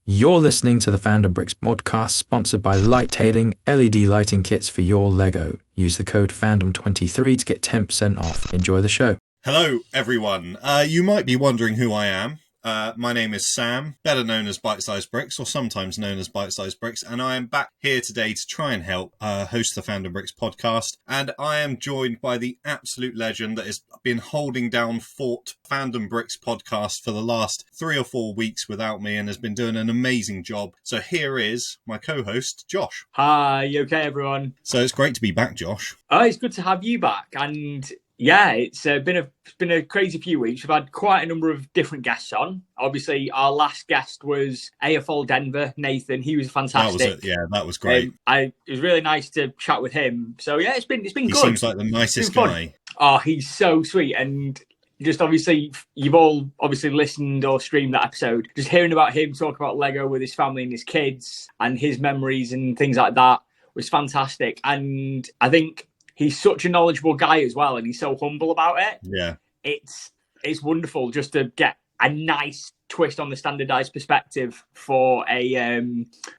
You're listening to the Fandom Bricks podcast, sponsored by Light-Tailing LED lighting kits for your Lego. Use the code FANDOM23 to get 10% off. Enjoy the show. Hello, everyone. You might be wondering who I am. My name is Sam, better known as Bite Size Bricks, or sometimes known as Bite Size Bricks, and I am back here today to try and help host the Fandom Bricks podcast. And I am joined by the absolute legend that has been holding down Fort Fandom Bricks podcast for the last 3 or 4 weeks without me, and has been doing an amazing job. So here is my co-host, Josh. Hi, you okay, everyone? So it's great to be back, Josh. Oh, it's good to have you back, and yeah, it's been a crazy few weeks. We've had quite a number of different guests on. Obviously, our last guest was AFL Denver, Nathan. He was fantastic. That was it. Yeah, that was great. It was really nice to chat with him. So yeah, it's been good. He seems like the nicest guy. Oh, he's so sweet, and just obviously, you've all obviously listened or streamed that episode. Just hearing about him talk about Lego with his family and his kids and his memories and things like that was fantastic. And I think he's such a knowledgeable guy as well, and he's so humble about it. Yeah. It's wonderful just to get a nice twist on the standardized perspective for for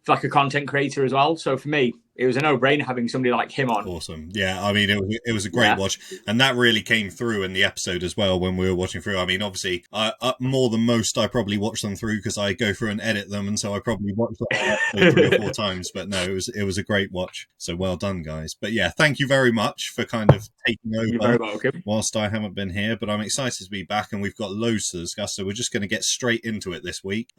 like a content creator as well. So for me, it was a no-brainer having somebody like him on. Awesome. Yeah, I mean, it was a great watch. And that really came through in the episode as well when we were watching through. I mean, obviously, more than most, I probably watch them through because I go through and edit them. And so I probably watched that 3 or 4 times. But no, it was a great watch. So well done, guys. But yeah, thank you very much for kind of taking over. You're very welcome. Whilst I haven't been here. But I'm excited to be back, and we've got loads to discuss. So we're just going to get straight into it this week.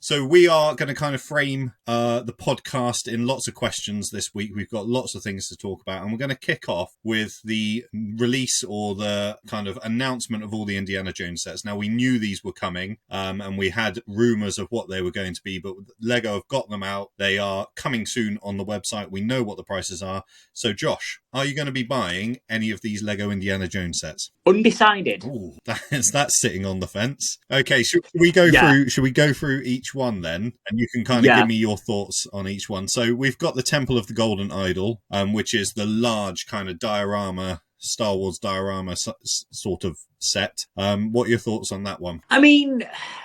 So we are going to kind of frame the podcast in lots of questions this week. We've got lots of things to talk about, and we're going to kick off with the release or the kind of announcement of all the Indiana Jones sets. Now, we knew these were coming, and we had rumors of what they were going to be, but Lego have got them out. They are coming soon on the website. We know what the prices are. So, Josh, are you going to be buying any of these Lego Indiana Jones sets? Undecided. Ooh, that's sitting on the fence. Okay, should we go through each one then, and you can kind of give me your thoughts on each one? So we've got the Temple of the Golden Idol, which is the large kind of diorama, Star Wars diorama sort of set. What are your thoughts on that one? I mean,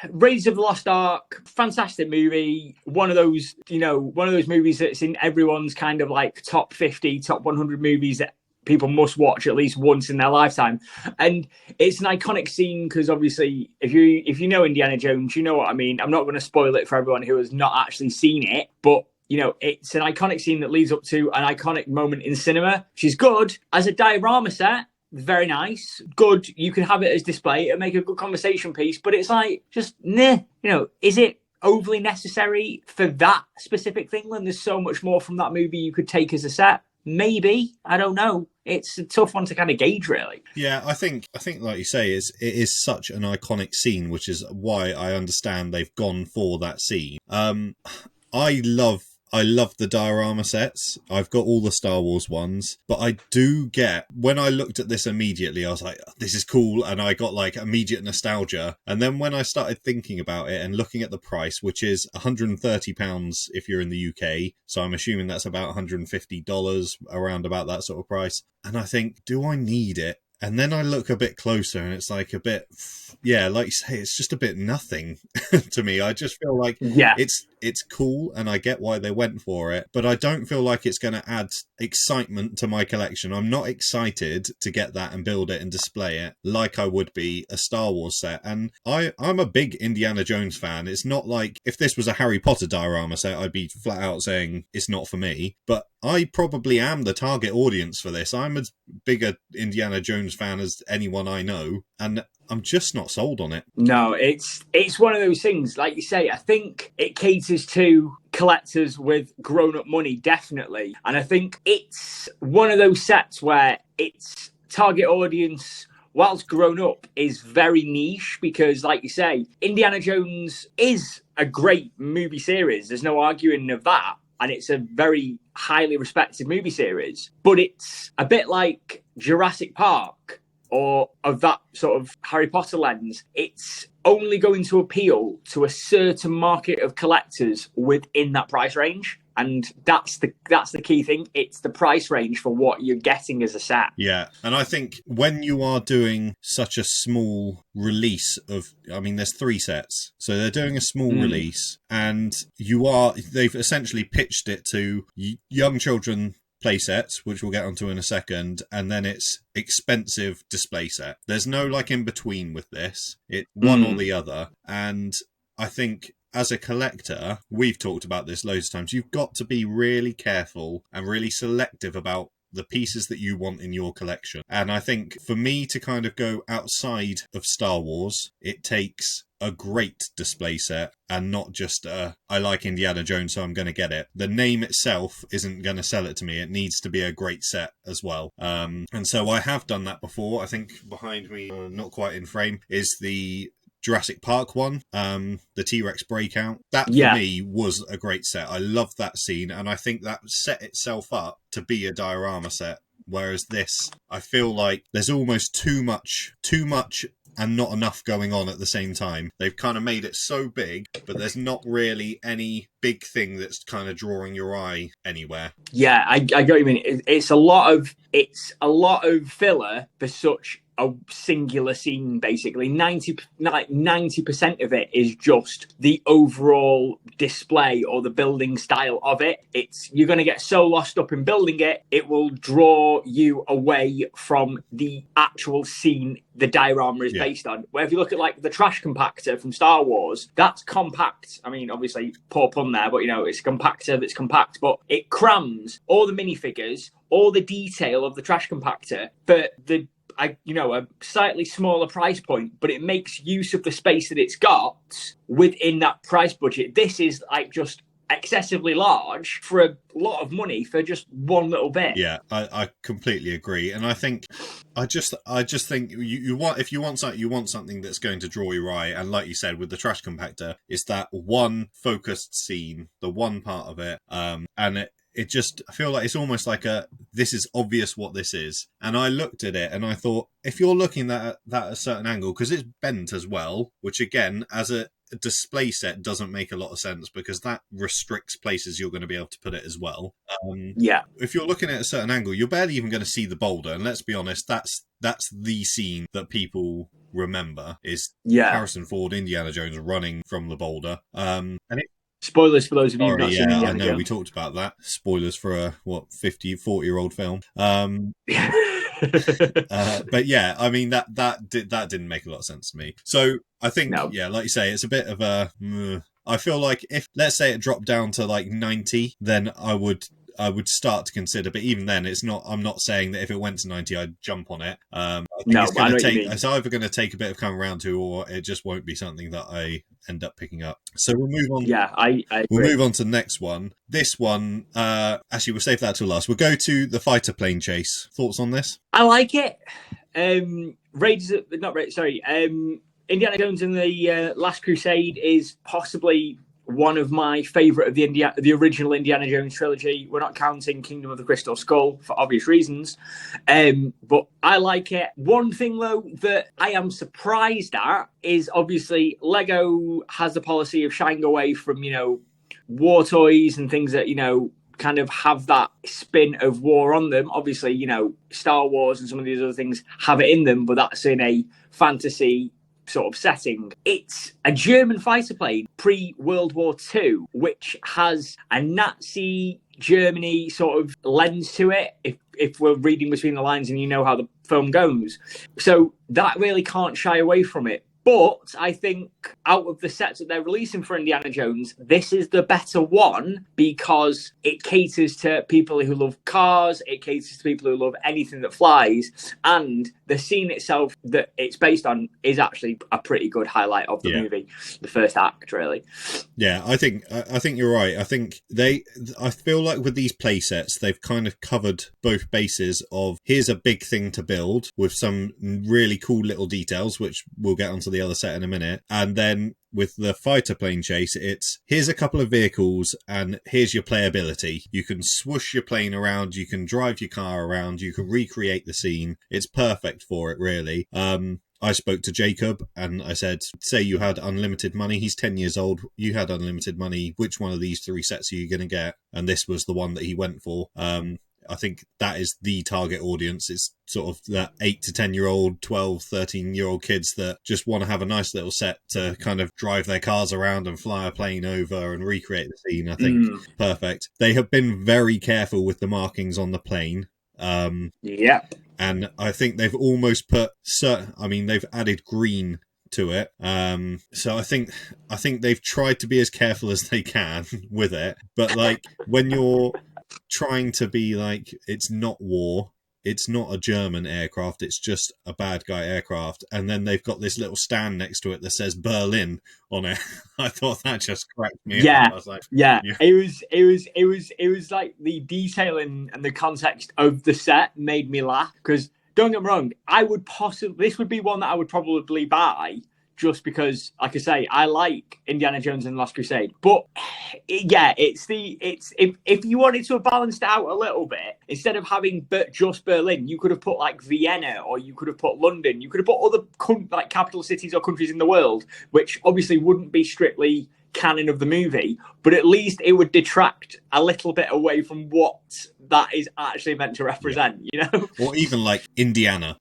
Raiders of the Lost Ark, fantastic movie. One of those movies that's in everyone's kind of like top 50, top 100 movies that people must watch at least once in their lifetime. And it's an iconic scene because obviously if you know Indiana Jones, you know what I mean. I'm not going to spoil it for everyone who has not actually seen it, but you know, it's an iconic scene that leads up to an iconic moment in cinema. She's good as a diorama set. Very nice. Good. You can have it as display and make a good conversation piece, but it's like just, is it overly necessary for that specific thing when there's so much more from that movie you could take as a set? Maybe. I don't know. It's a tough one to kind of gauge, really. Yeah, I think, like you say, it is such an iconic scene, which is why I understand they've gone for that scene. I love the diorama sets. I've got all the Star Wars ones, but I do get, when I looked at this immediately, I was like, this is cool, and I got like immediate nostalgia. And then when I started thinking about it and looking at the price, which is £130 if you're in the UK, so I'm assuming that's about $150, around about that sort of price. And I think, do I need it? And then I look a bit closer and it's like a bit, like you say, it's just a bit nothing to me. I just feel like it's cool and I get why they went for it, but I don't feel like it's going to add excitement to my collection. I'm not excited to get that and build it and display it like I would be a Star Wars set. And I'm a big Indiana Jones fan. It's not like if this was a Harry Potter diorama set, I'd be flat out saying it's not for me, but I probably am the target audience for this. I'm as big a Indiana Jones fan as anyone I know, and I'm just not sold on it. No, it's one of those things, like you say, I think it caters to collectors with grown-up money, definitely. And I think it's one of those sets where its target audience, whilst grown up, is very niche because, like you say, Indiana Jones is a great movie series. There's no arguing of that. And it's a very highly respected movie series. But it's a bit like Jurassic Park or of that sort of Harry Potter lens. It's only going to appeal to a certain market of collectors within that price range. And that's the key thing. It's the price range for what you're getting as a set. Yeah, and I think when you are doing such a small release of, I mean, there's 3 sets, so they're doing a small release, and they've essentially pitched it to young children play sets, which we'll get onto in a second, and then it's expensive display set. There's no like in between with this. It's one or the other, and I think as a collector, we've talked about this loads of times, you've got to be really careful and really selective about the pieces that you want in your collection. And I think for me to kind of go outside of Star Wars, it takes a great display set and not just I like Indiana Jones, so I'm going to get it. The name itself isn't going to sell it to me. It needs to be a great set as well. And so I have done that before. I think behind me, not quite in frame, is the Jurassic Park one, the T-Rex breakout. That for me was a great set. I loved that scene, and I think that set itself up to be a diorama set. Whereas this, I feel like there's almost too much and not enough going on at the same time. They've kind of made it so big, but there's not really any big thing that's kind of drawing your eye anywhere. Yeah, I get what you mean. It's a lot of filler for such a singular scene. Basically 90% of it is just the overall display or the building style of it. You're going to get so lost up in building it will draw you away from the actual scene the diorama is based on. Where if you look at like the trash compactor from Star Wars, that's compact. I mean, obviously poor pun there, but it's a compactor that's compact, but it crams all the minifigures, all the detail of the trash compactor for a slightly smaller price point, but it makes use of the space that it's got within that price budget. This is like just excessively large for a lot of money for just one little bit. Yeah, I completely agree, and I think I just think you want, if you want something, you want something that's going to draw your eye, and like you said with the trash compactor, it's that one focused scene, the one part of it, and it just, I feel like it's almost like this is obvious what this is. And I looked at it and I thought, if you're looking at that at a certain angle, because it's bent as well, which again, as a display set doesn't make a lot of sense because that restricts places you're going to be able to put it as well. If you're looking at a certain angle, you're barely even going to see the boulder. And let's be honest, that's the scene that people remember is Harrison Ford, Indiana Jones running from the boulder. And spoilers for those of you who've not seen Indiana I know Jones. we talked about that. Spoilers for a 40-year-old film. But yeah, I mean that didn't make a lot of sense to me. So I think like you say, it's a bit of a. I feel like if, let's say, it dropped down to like 90, then I would start to consider. But even then, it's not. I'm not saying that if it went to 90, I'd jump on it. I think it's going to take. It's either going to take a bit of coming around to, or it just won't be something that I end up picking up. So we'll move on. Yeah, I we'll move on to the next one. This one, actually, we'll save that till last. We'll go to the fighter plane chase. Thoughts on this? I like it. Indiana Jones and the Last Crusade is possibly one of my favourite of the original Indiana Jones trilogy. We're not counting Kingdom of the Crystal Skull for obvious reasons, but I like it. One thing though that I am surprised at is obviously Lego has the policy of shying away from war toys and things that kind of have that spin of war on them. Obviously, Star Wars and some of these other things have it in them, but that's in a fantasy sort of setting. It's a German fighter plane pre-World War II, which has a Nazi Germany sort of lens to it, if we're reading between the lines and how the film goes. So that really can't shy away from it. But I think out of the sets that they're releasing for Indiana Jones, this is the better one because it caters to people who love cars, it caters to people who love anything that flies, and the scene itself that it's based on is actually a pretty good highlight of the movie, the first act, really. Yeah, I think you're right. I feel like with these play sets, they've kind of covered both bases of here's a big thing to build with some really cool little details, which we'll get onto the other set in a minute, and then with the fighter plane chase, it's here's a couple of vehicles and here's your playability. You can swoosh your plane around, you can drive your car around, you can recreate the scene. It's perfect for it, really. I spoke to Jacob and I said, say you had unlimited money. He's 10 years old. You had unlimited money. Which one of these 3 sets are you going to get? And this was the one that he went for. I think that is the target audience. It's sort of that 8 to 10-year-old, 12, 13-year-old kids that just want to have a nice little set to kind of drive their cars around and fly a plane over and recreate the scene. I think perfect. They have been very careful with the markings on the plane. Yep. And I think they've almost put they've added green to it. So I think they've tried to be as careful as they can with it. But like when you're trying to be like, it's not war, it's not a German aircraft, it's just a bad guy aircraft, and then they've got this little stand next to it that says Berlin on it. I thought that just cracked me up. I was like, yeah. It was like the detailing and the context of the set made me laugh, because don't get me wrong, this would be one that I would probably buy, just because, like I say, I like Indiana Jones and the Last Crusade. But yeah, if you wanted to have balanced it out a little bit, instead of having just Berlin, you could have put like Vienna, or you could have put London, you could have put other like capital cities or countries in the world, which obviously wouldn't be strictly canon of the movie, but at least it would detract a little bit away from what that is actually meant to represent, you know? Or even like Indiana,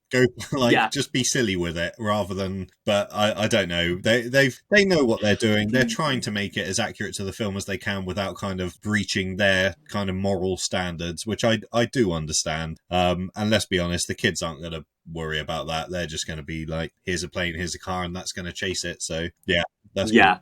just be silly with it rather than. But I don't know. They know what they're doing. They're trying to make it as accurate to the film as they can without kind of breaching their kind of moral standards, which I do understand. And let's be honest, the kids aren't going to worry about that. They're just going to be like, here's a plane, here's a car, and that's going to chase it. So yeah. That's cool.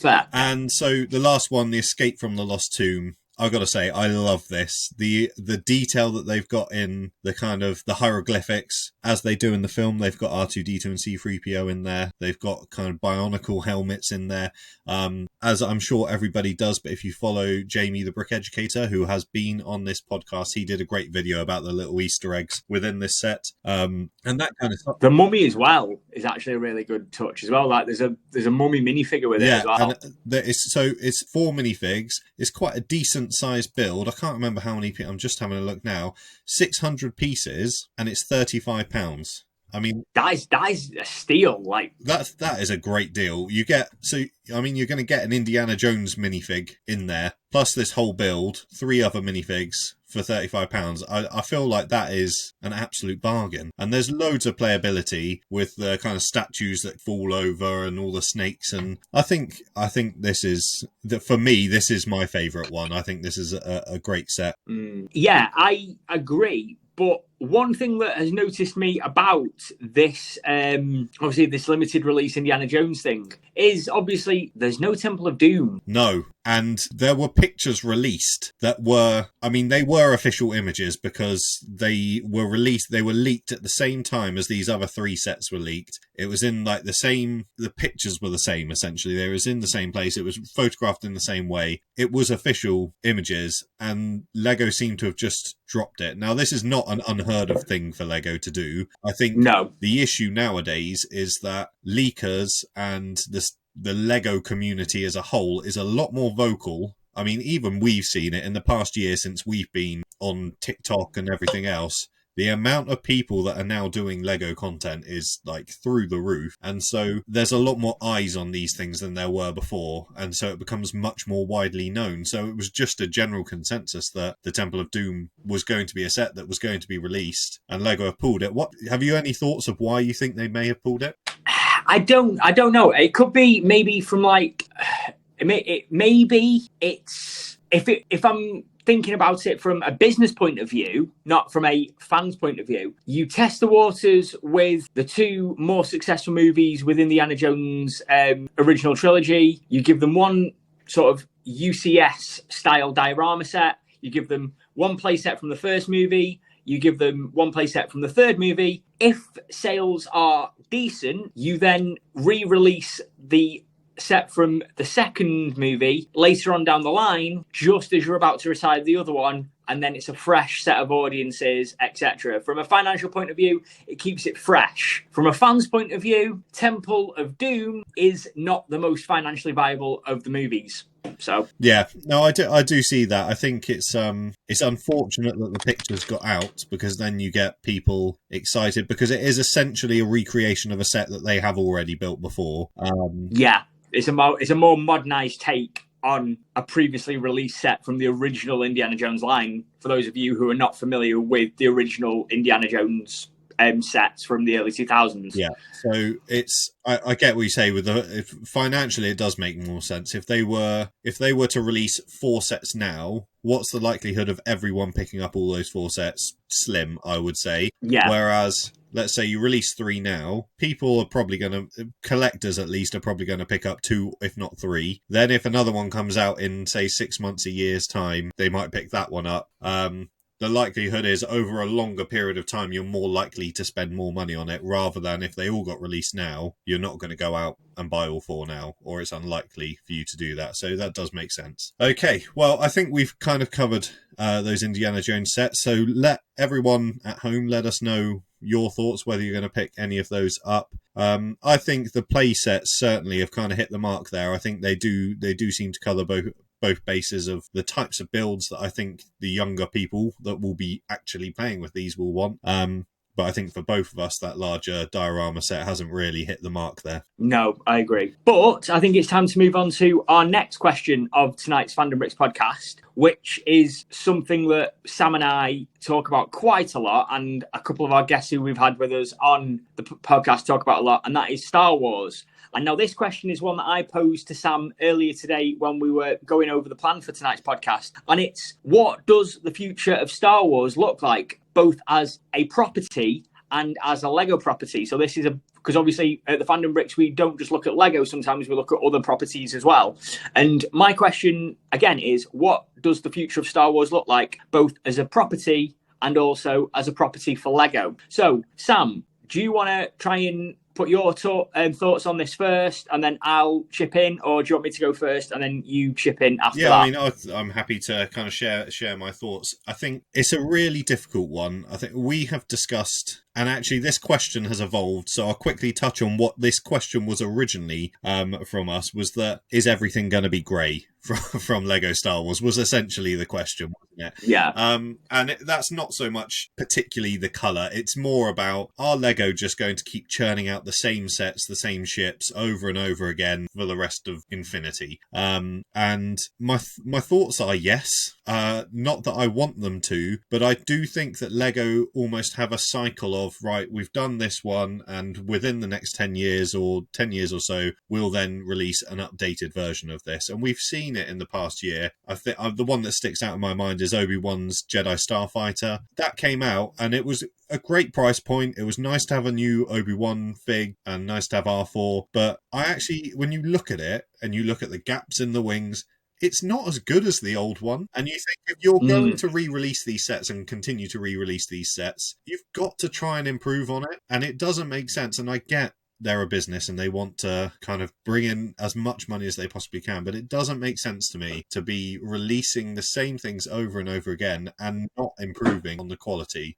Fair. And so the last one, The Escape from the Lost Tomb, I've got to say, I love this. The detail that they've got in the kind of the hieroglyphics, as they do in the film. They've got R2-D2 and C-3PO in there. They've got kind of bionicle helmets in there, as I'm sure everybody does. But if you follow Jamie, the Brick Educator, who has been on this podcast, he did a great video about the little Easter eggs within this set, and that kind of stuff. The mummy as well is actually a really good touch as well. Like there's a mummy minifigure with it as well. And it's 4 minifigs. It's quite a decent size build. I can't remember how many. I'm just having a look now. 600 pieces, and it's £35. I mean, that is a steal. Like that is a great deal. You're going to get an Indiana Jones minifig in there, plus this whole build, 3 other minifigs for £35. I feel like that is an absolute bargain. And there's loads of playability with the kind of statues that fall over and all the snakes. And I think this is, for me, this is my favourite one. I think this is a great set. Yeah, I agree. But one thing that has noticed me about this, obviously this limited release Indiana Jones thing, is obviously there's no Temple of Doom. No. And there were pictures released that were, they were official images because they were leaked at the same time as these other 3 sets were leaked. It was in like the pictures were the same, essentially. They was in the same place. It was photographed in the same way. It was official images, and Lego seemed to have just dropped it. Now, this is not an unheard of thing for Lego to do. I think the issue nowadays is that leakers and the Lego community as a whole is a lot more vocal. I mean, even we've seen it in the past year since we've been on TikTok and everything else. The amount of people that are now doing Lego content is like through the roof. And so there's a lot more eyes on these things than there were before. And so it becomes much more widely known. So it was just a general consensus that the Temple of Doom was going to be a set that was going to be released, and Lego have pulled it. Have you any thoughts of why you think they may have pulled it? I don't know. It could be maybe from like, maybe it's if I'm thinking about it from a business point of view, not from a fan's point of view. You test the waters with the 2 more successful movies within the Indiana Jones original trilogy. You give them one sort of UCS style diorama set. You give them one play set from the first movie. You give them one play set from the third movie. If sales are decent, you then re-release the set from the second movie later on down the line, just as you're about to retire the other one, and then it's a fresh set of audiences, etc. From a financial point of view, it keeps it fresh. From a fan's point of view, Temple of Doom is not the most financially viable of the movies. So yeah, no, I do see that. I think it's unfortunate that the pictures got out, because then you get people excited, because it is essentially a recreation of a set that they have already built before. Yeah, it's a more modernized take on a previously released set from the original Indiana Jones line. For those of you who are not familiar with the original Indiana Jones sets from the early 2000s. Yeah, so I get what you say with financially it does make more sense. If they were to release 4 sets now, what's the likelihood of everyone picking up all those 4 sets? Slim, I would say. Yeah. Whereas, let's say you release 3 now, people are probably collectors at least are probably going to pick up 2, if not 3. Then if another one comes out in, say, 6 months, a year's time, they might pick that one up. The likelihood is over a longer period of time, you're more likely to spend more money on it, rather than if they all got released now, you're not going to go out and buy all 4 now, or it's unlikely for you to do that. So that does make sense. Okay, well, I think we've kind of covered those Indiana Jones sets. So let everyone at home let us know your thoughts, whether you're going to pick any of those up. I think the play sets certainly have kind of hit the mark there. I think they do seem to cover both bases of the types of builds that I think the younger people that will be actually playing with these will want. But I think for both of us, that larger diorama set hasn't really hit the mark there. No, I agree. But I think it's time to move on to our next question of tonight's Fandom Bricks podcast, which is something that Sam and I talk about quite a lot, and a couple of our guests who we've had with us on the podcast talk about a lot, and that is Star Wars. And now this question is one that I posed to Sam earlier today when we were going over the plan for tonight's podcast. And it's, what does the future of Star Wars look like, both as a property and as a Lego property? So this is because obviously at the Fandom Bricks, we don't just look at Lego. Sometimes we look at other properties as well. And my question, again, is what does the future of Star Wars look like, both as a property and also as a property for Lego? So, Sam, do you want to try and put your thoughts on this first, and then I'll chip in, or do you want me to go first and then you chip in after that? Yeah, I mean, I'm happy to kind of share my thoughts. I think it's a really difficult one. I think we have discussed, and actually this question has evolved, so I'll quickly touch on what this question was originally from us, was that, is everything going to be grey from Lego Star Wars, was essentially the question, wasn't it? Yeah. And that's not so much particularly the colour, it's more about, are Lego just going to keep churning out the same sets, the same ships over and over again for the rest of infinity? And my thoughts are yes. Not that I want them to, but I do think that Lego almost have a cycle of, right, we've done this one, and within the next 10 years or so, we'll then release an updated version of this. And we've seen it in the past year. I think the one that sticks out in my mind is Obi-Wan's Jedi Starfighter. That came out, and it was a great price point. It was nice to have a new Obi-Wan fig and nice to have R4. But I actually, when you look at it and you look at the gaps in the wings, it's not as good as the old one. And you think, if you're going to re-release these sets and continue to re-release these sets, you've got to try and improve on it. And it doesn't make sense. And I get they're a business and they want to kind of bring in as much money as they possibly can, but it doesn't make sense to me to be releasing the same things over and over again and not improving on the quality.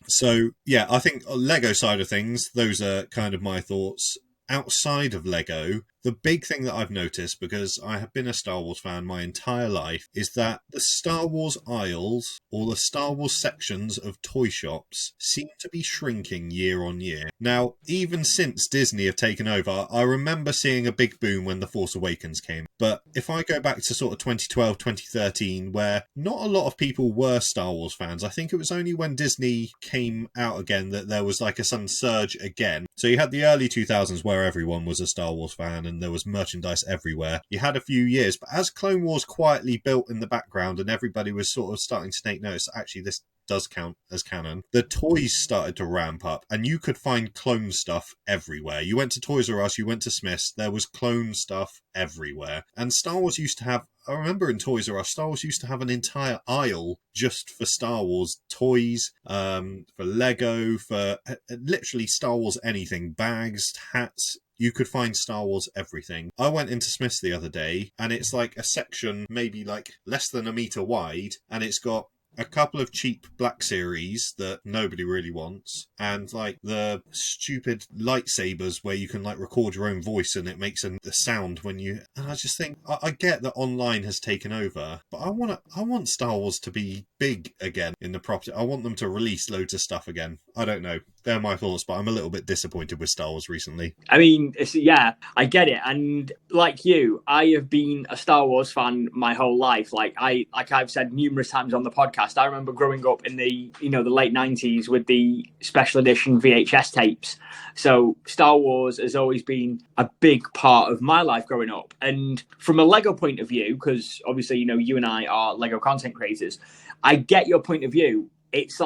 So yeah, I think Lego side of things, those are kind of my thoughts. Outside of Lego, the big thing that I've noticed, because I have been a Star Wars fan my entire life, is that the Star Wars aisles, or the Star Wars sections of toy shops, seem to be shrinking year on year. Now, even since Disney have taken over, I remember seeing a big boom when The Force Awakens came. But if I go back to sort of 2012, 2013, where not a lot of people were Star Wars fans, I think it was only when Disney came out again that there was like a sudden surge again. So you had the early 2000s where everyone was a Star Wars fan and there was merchandise everywhere. You had a few years, but as Clone Wars quietly built in the background and everybody was sort of starting to take notice, actually this does count as canon, the toys started to ramp up and you could find clone stuff everywhere. You went to Toys R Us, you went to Smith's, there was clone stuff everywhere. And Star Wars used to have, I remember in Toys R Us, Star Wars used to have an entire aisle just for Star Wars toys, for Lego, for literally Star Wars anything, bags, hats. You could find Star Wars everything. I went into Smith's the other day and it's like a section maybe like less than a metre wide and it's got a couple of cheap Black Series that nobody really wants, and like the stupid lightsabers where you can like record your own voice and it makes a sound when you. And I just think I get that online has taken over, but I want Star Wars to be big again in the property. I want them to release loads of stuff again. I don't know. They're my thoughts, but I'm a little bit disappointed with Star Wars recently. I mean, yeah, I get it. And like you, I have been a Star Wars fan my whole life. Like I've said numerous times on the podcast, I remember growing up in the late 90s with the special edition VHS tapes. So Star Wars has always been a big part of my life growing up. And from a Lego point of view, because obviously, you and I are Lego content creators, I get your point of view. It's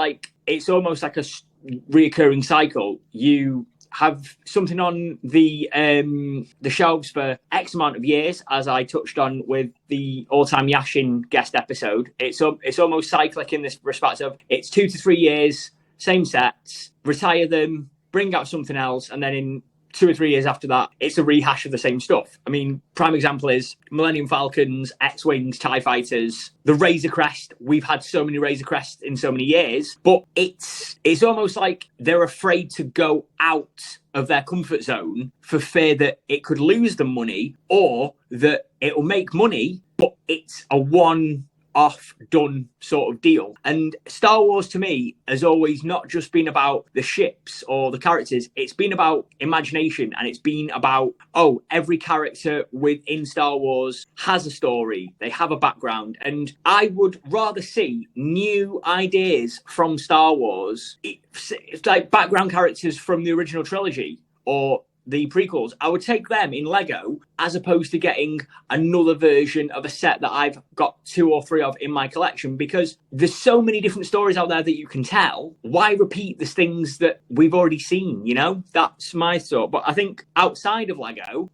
almost like a reoccurring cycle. You have something on the shelves for X amount of years, as I touched on with the all-time Yashin guest episode. It's almost cyclic in this respect of it's 2 to 3 years, same sets, retire them, bring out something else, and then in 2 or 3 years after that, it's a rehash of the same stuff. I mean, prime example is Millennium Falcons, X-Wings, TIE Fighters, the Razor Crest. We've had so many Razor Crests in so many years, but it's almost like they're afraid to go out of their comfort zone for fear that it could lose them money or that it will make money, but it's a one-off done sort of deal. And Star Wars to me has always not just been about the ships or the characters, it's been about imagination, and it's been about, every character within Star Wars has a story, they have a background. And I would rather see new ideas from Star Wars. It's like background characters from the original trilogy or the prequels. I would take them in Lego as opposed to getting another version of a set that I've got 2 or 3 of in my collection, because there's so many different stories out there that you can tell. Why repeat the things that we've already seen? That's my thought. But I think outside of Lego,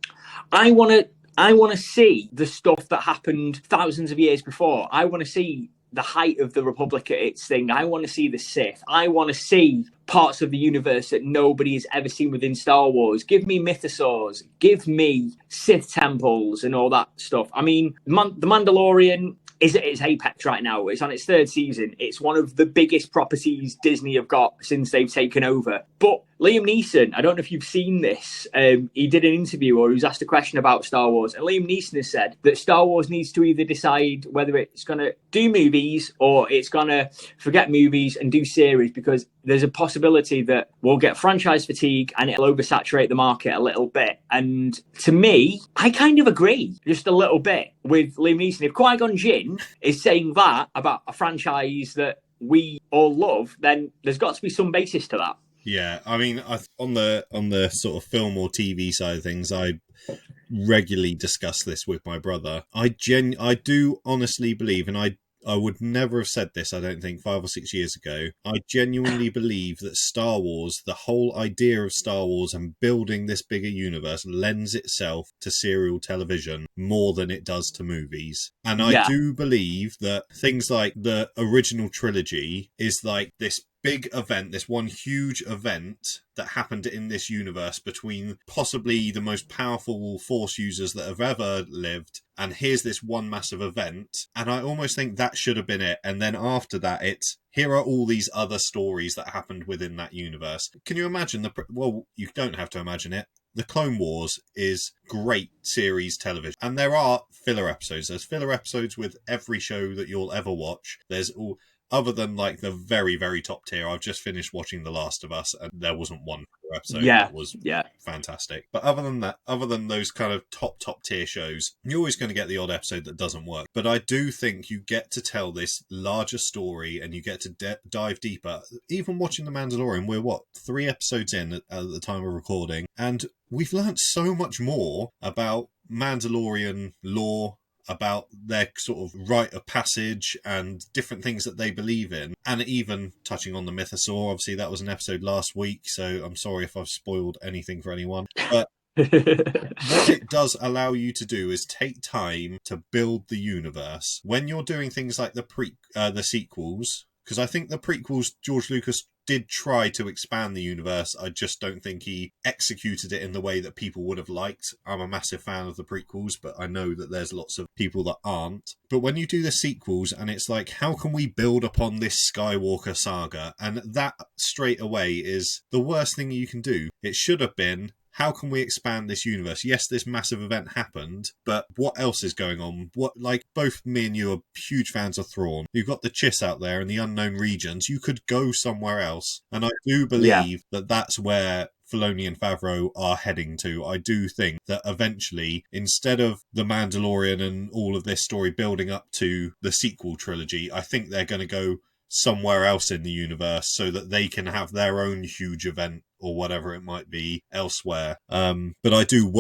I want to see the stuff that happened thousands of years before. I want to see the height of the Republic at its thing. I want to see the Sith. I want to see parts of the universe that nobody has ever seen within Star Wars. Give me mythosaurs. Give me Sith temples and all that stuff. I mean, The Mandalorian is at its apex right now. It's on its 3rd season. It's one of the biggest properties Disney have got since they've taken over. But Liam Neeson, I don't know if you've seen this. He did an interview, or he was asked a question about Star Wars, and Liam Neeson has said that Star Wars needs to either decide whether it's going to do movies or it's going to forget movies and do series, because there's a possibility that we'll get franchise fatigue and it'll oversaturate the market a little bit. And to me, I kind of agree just a little bit with Liam Neeson. If Qui-Gon Jinn is saying that about a franchise that we all love, then there's got to be some basis to that. Yeah, I mean, on the sort of film or TV side of things, I regularly discuss this with my brother. I do honestly believe, and I would never have said this, I don't think, 5 or 6 years ago. I genuinely believe that Star Wars, the whole idea of Star Wars and building this bigger universe, lends itself to serial television more than it does to movies. And I do believe that things like the original trilogy is like this big event, this one huge event that happened in this universe between possibly the most powerful Force users that have ever lived, and here's this one massive event. And I almost think that should have been it. And then after that, it's here are all these other stories that happened within that universe. Can you imagine well, you don't have to imagine it. The Clone Wars is great series television. And there are filler episodes. There's filler episodes with every show that you'll ever watch. There's all, other than like the very, very top tier. I've just finished watching The Last of Us, and there wasn't one episode that was fantastic. But other than that, other than those kind of top tier shows, you're always going to get the odd episode that doesn't work. But I do think you get to tell this larger story, and you get to dive deeper. Even watching The Mandalorian, we're 3 episodes in at the time of recording, and we've learned so much more about Mandalorian lore, about their sort of rite of passage and different things that they believe in, and even touching on the mythosaur. Obviously, that was an episode last week, so I'm sorry if I've spoiled anything for anyone. But what it does allow you to do is take time to build the universe. When you're doing things like the sequels, because I think the prequels, George Lucas did try to expand the universe. I just don't think he executed it in the way that people would have liked. I'm a massive fan of the prequels, but I know that there's lots of people that aren't. But when you do the sequels and it's like, how can we build upon this Skywalker saga? And that straight away is the worst thing you can do. It should have been, how can we expand this universe? Yes, this massive event happened, but what else is going on? Like, both me and you are huge fans of Thrawn. You've got the Chiss out there in the unknown regions. You could go somewhere else. And I do believe that that's where Filoni and Favreau are heading to. I do think that eventually, instead of The Mandalorian and all of this story building up to the sequel trilogy, I think they're going to go somewhere else in the universe so that they can have their own huge event or whatever it might be elsewhere. But I do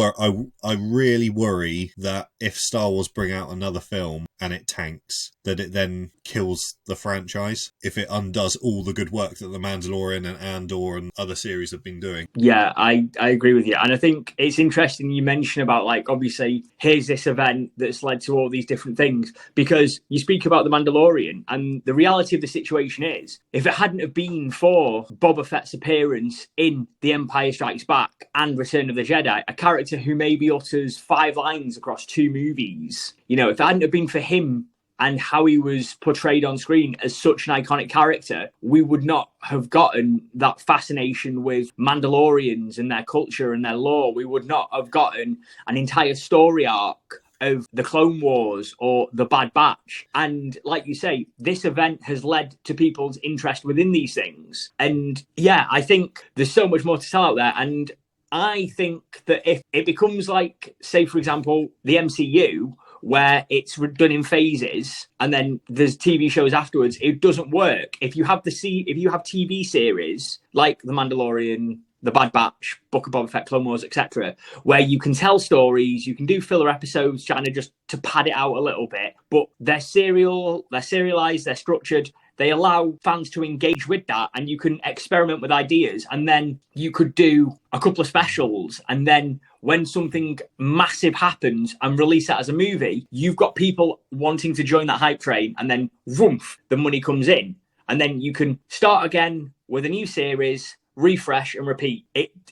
I really worry that if Star Wars bring out another film and it tanks, that it then kills the franchise if it undoes all the good work that The Mandalorian and Andor and other series have been doing. Yeah, I agree with you. And I think it's interesting you mention about, like, obviously, here's this event that's led to all these different things, because you speak about The Mandalorian, and the reality of the situation is, if it hadn't have been for Boba Fett's appearance in The Empire Strikes Back and Return of the Jedi, a character who maybe utters 5 lines across 2 movies, if it hadn't have been for him and how he was portrayed on screen as such an iconic character, we would not have gotten that fascination with Mandalorians and their culture and their lore. We would not have gotten an entire story arc of the Clone Wars or the Bad Batch. And like you say, this event has led to people's interest within these things. And yeah, I think there's so much more to tell out there. And I think that if it becomes like, say, for example, the MCU, where it's done in phases and then there's TV shows afterwards, it doesn't work. If you have TV series like The Mandalorian, The Bad Batch, Book of Boba Fett, Clone Wars, etc., where you can tell stories, you can do filler episodes, trying to pad it out a little bit, but they're serialized, they're structured. They allow fans to engage with that, and you can experiment with ideas, and then you could do a couple of specials, and then when something massive happens and release that as a movie, you've got people wanting to join that hype train, and then woof, the money comes in, and then you can start again with a new series, refresh and repeat.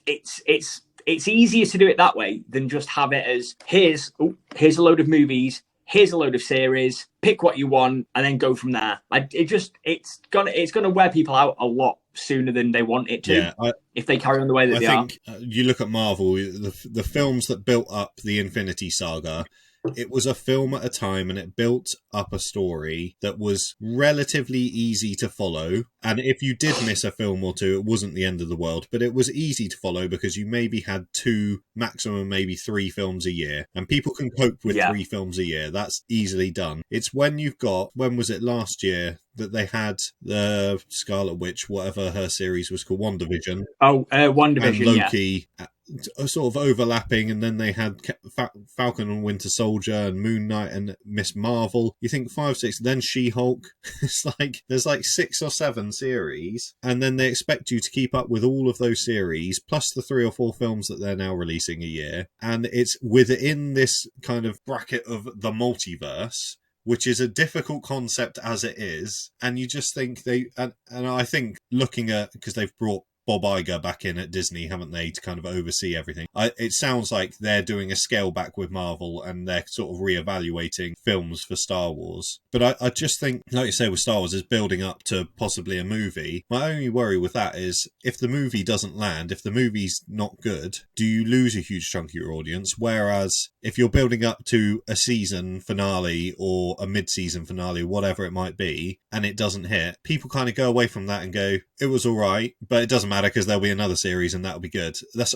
It's easier to do it that way than just have it as here's a load of movies, here's a load of series, pick what you want, and then go from there. It's gonna wear people out a lot sooner than they want it to. If they carry on the way that they are. I think you look at Marvel, the films that built up the Infinity Saga. It was a film at a time, and it built up a story that was relatively easy to follow. And if you did miss a film or two, it wasn't the end of the world, but it was easy to follow because you maybe had 2, maximum maybe 3 films a year, and people can cope with 3 films a year. That's easily done. It's when you've got, when was it last year that they had the Scarlet Witch, whatever her series was called, WandaVision. WandaVision, and Loki. Sort of overlapping, and then they had Falcon and Winter Soldier and Moon Knight and Miss Marvel. You think 5, 6, then She-Hulk. It's like there's like 6 or 7 series, and then they expect you to keep up with all of those series plus the 3 or 4 films that they're now releasing a year, and it's within this kind of bracket of the multiverse, which is a difficult concept as it is. And you just think and I think looking at, because they've brought Bob Iger back in at Disney, haven't they, to kind of oversee everything. It sounds like they're doing a scale back with Marvel, and they're sort of reevaluating films for Star Wars. But I just think, like you say, with Star Wars, is building up to possibly a movie. My only worry with that is, if the movie doesn't land, if the movie's not good, do you lose a huge chunk of your audience? Whereas if you're building up to a season finale or a mid-season finale, whatever it might be, and it doesn't hit, people kind of go away from that and go, it was all right, but it doesn't matter because there'll be another series and that'll be good. That's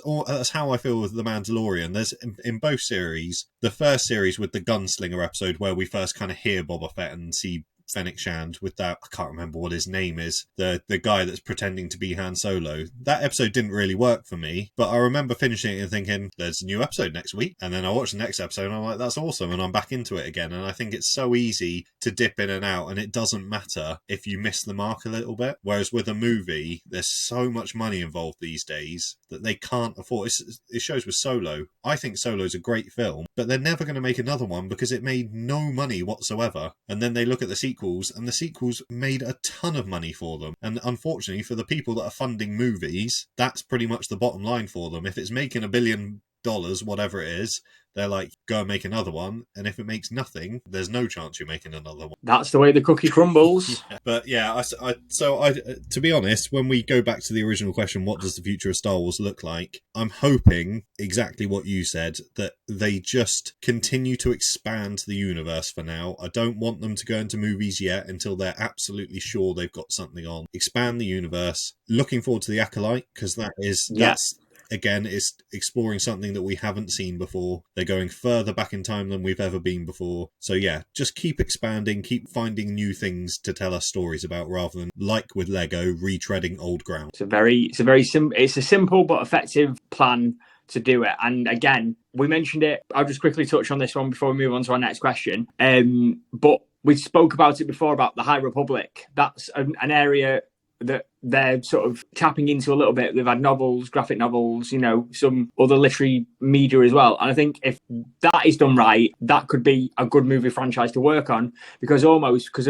how I feel with The Mandalorian. There's in both series, the first series with the gunslinger episode where we first kind of hear Boba Fett and see Fennec Shand with that, I can't remember what his name is, the guy that's pretending to be Han Solo. That episode didn't really work for me, but I remember finishing it and thinking, there's a new episode next week. And then I watched the next episode and I'm like, that's awesome. And I'm back into it again. And I think it's so easy to dip in and out, and it doesn't matter if you miss the mark a little bit. Whereas with a movie, there's so much money involved these days that they can't afford. It shows with Solo. I think Solo's a great film, but they're never going to make another one because it made no money whatsoever. And then they look at the sequel sequels, and the sequels made a ton of money for them. And unfortunately, for the people that are funding movies, that's pretty much the bottom line for them. If it's making $1 billion, whatever it is, they're like, go and make another one. And if it makes nothing, there's no chance you're making another one. That's the way the cookie crumbles. Yeah. But yeah, to be honest, when we go back to the original question, what does the future of Star Wars look like? I'm hoping exactly what you said, that they just continue to expand the universe for now. I don't want them to go into movies yet until they're absolutely sure they've got something on. Expand the universe. Looking forward to the Acolyte, because that's again, is exploring something that we haven't seen before. They're going further back in time than we've ever been before. So yeah, just keep expanding, keep finding new things to tell us stories about, rather than, like with Lego, retreading old ground. It's a simple but effective plan to do it. And again, we mentioned it. I'll just quickly touch on this one before we move on to our next question. But we spoke about it before about the High Republic. That's an area that they're sort of tapping into a little bit. They've had novels, graphic novels, some other literary media as well. And I think if that is done right, that could be a good movie franchise to work on, because because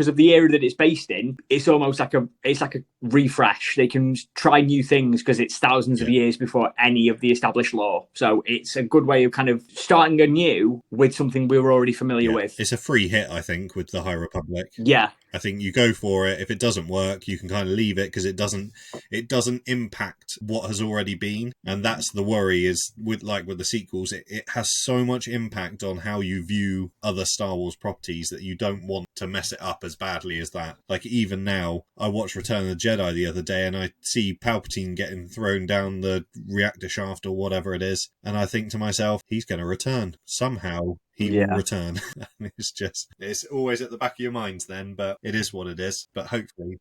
of the era that it's based in, it's almost like a refresh. They can try new things because it's thousands of years before any of the established lore. So it's a good way of kind of starting anew with something we were already familiar with. It's a free hit, I think, with the High Republic. Yeah. I think you go for it. If it doesn't work, you can kind of leave it, because it doesn't impact what has already been. And that's the worry, is with the sequels, it has so much impact on how you view other Star Wars properties that you don't want to mess it up as badly as that. Like, even now, I watched Return of the Jedi the other day, and I see Palpatine getting thrown down the reactor shaft or whatever it is, and I think to myself, he's going to return somehow. He will return. It's always at the back of your minds then, but it is what it is. But hopefully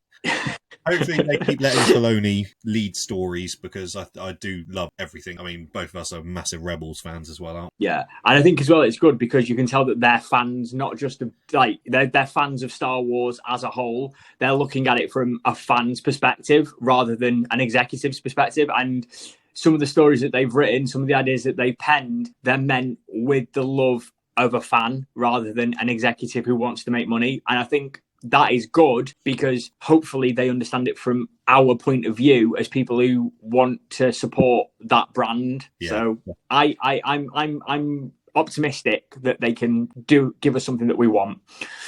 they keep letting Filoni lead stories, because I do love everything. I mean, both of us are massive Rebels fans as well, aren't we? Yeah, and I think as well it's good because you can tell that they're fans, not just they're fans of Star Wars as a whole. They're looking at it from a fan's perspective rather than an executive's perspective. And some of the stories that they've written, some of the ideas that they've penned, they're meant with the love of a fan rather than an executive who wants to make money. And I think that is good, because hopefully they understand it from our point of view as people who want to support that brand. Yeah. So I'm optimistic that they can give us something that we want.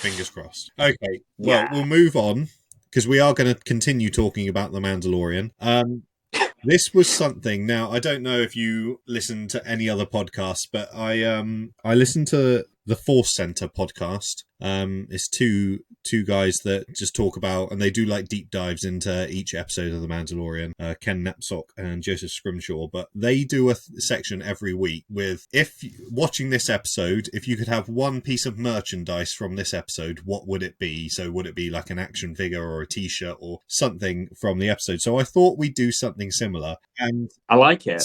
Fingers crossed. Okay, well, we'll move on, because we are going to continue talking about The Mandalorian. This was something. Now, I don't know if you listen to any other podcasts, but I listened to the Force Center podcast. It's two guys that just talk about, and they do like deep dives into each episode of The Mandalorian, Ken Napsok and Joseph Scrimshaw, but they do a section every week with, if watching this episode, if you could have one piece of merchandise from this episode, what would it be? So would it be like an action figure or a t-shirt or something from the episode? So I thought we'd do something similar. And I like it.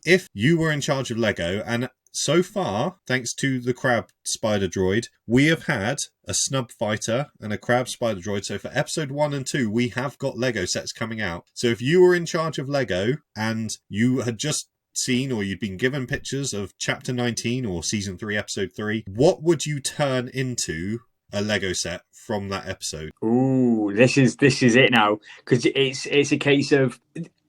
If you were in charge of Lego, and so far, thanks to the crab spider droid, we have had a snub fighter and a crab spider droid. So for episode 1 and 2, we have got Lego sets coming out. So if you were in charge of Lego and you had just seen, or you'd been given pictures of chapter 19 or season 3, episode 3, what would you turn into a Lego set from that episode? Ooh, this is it now, because it's a case of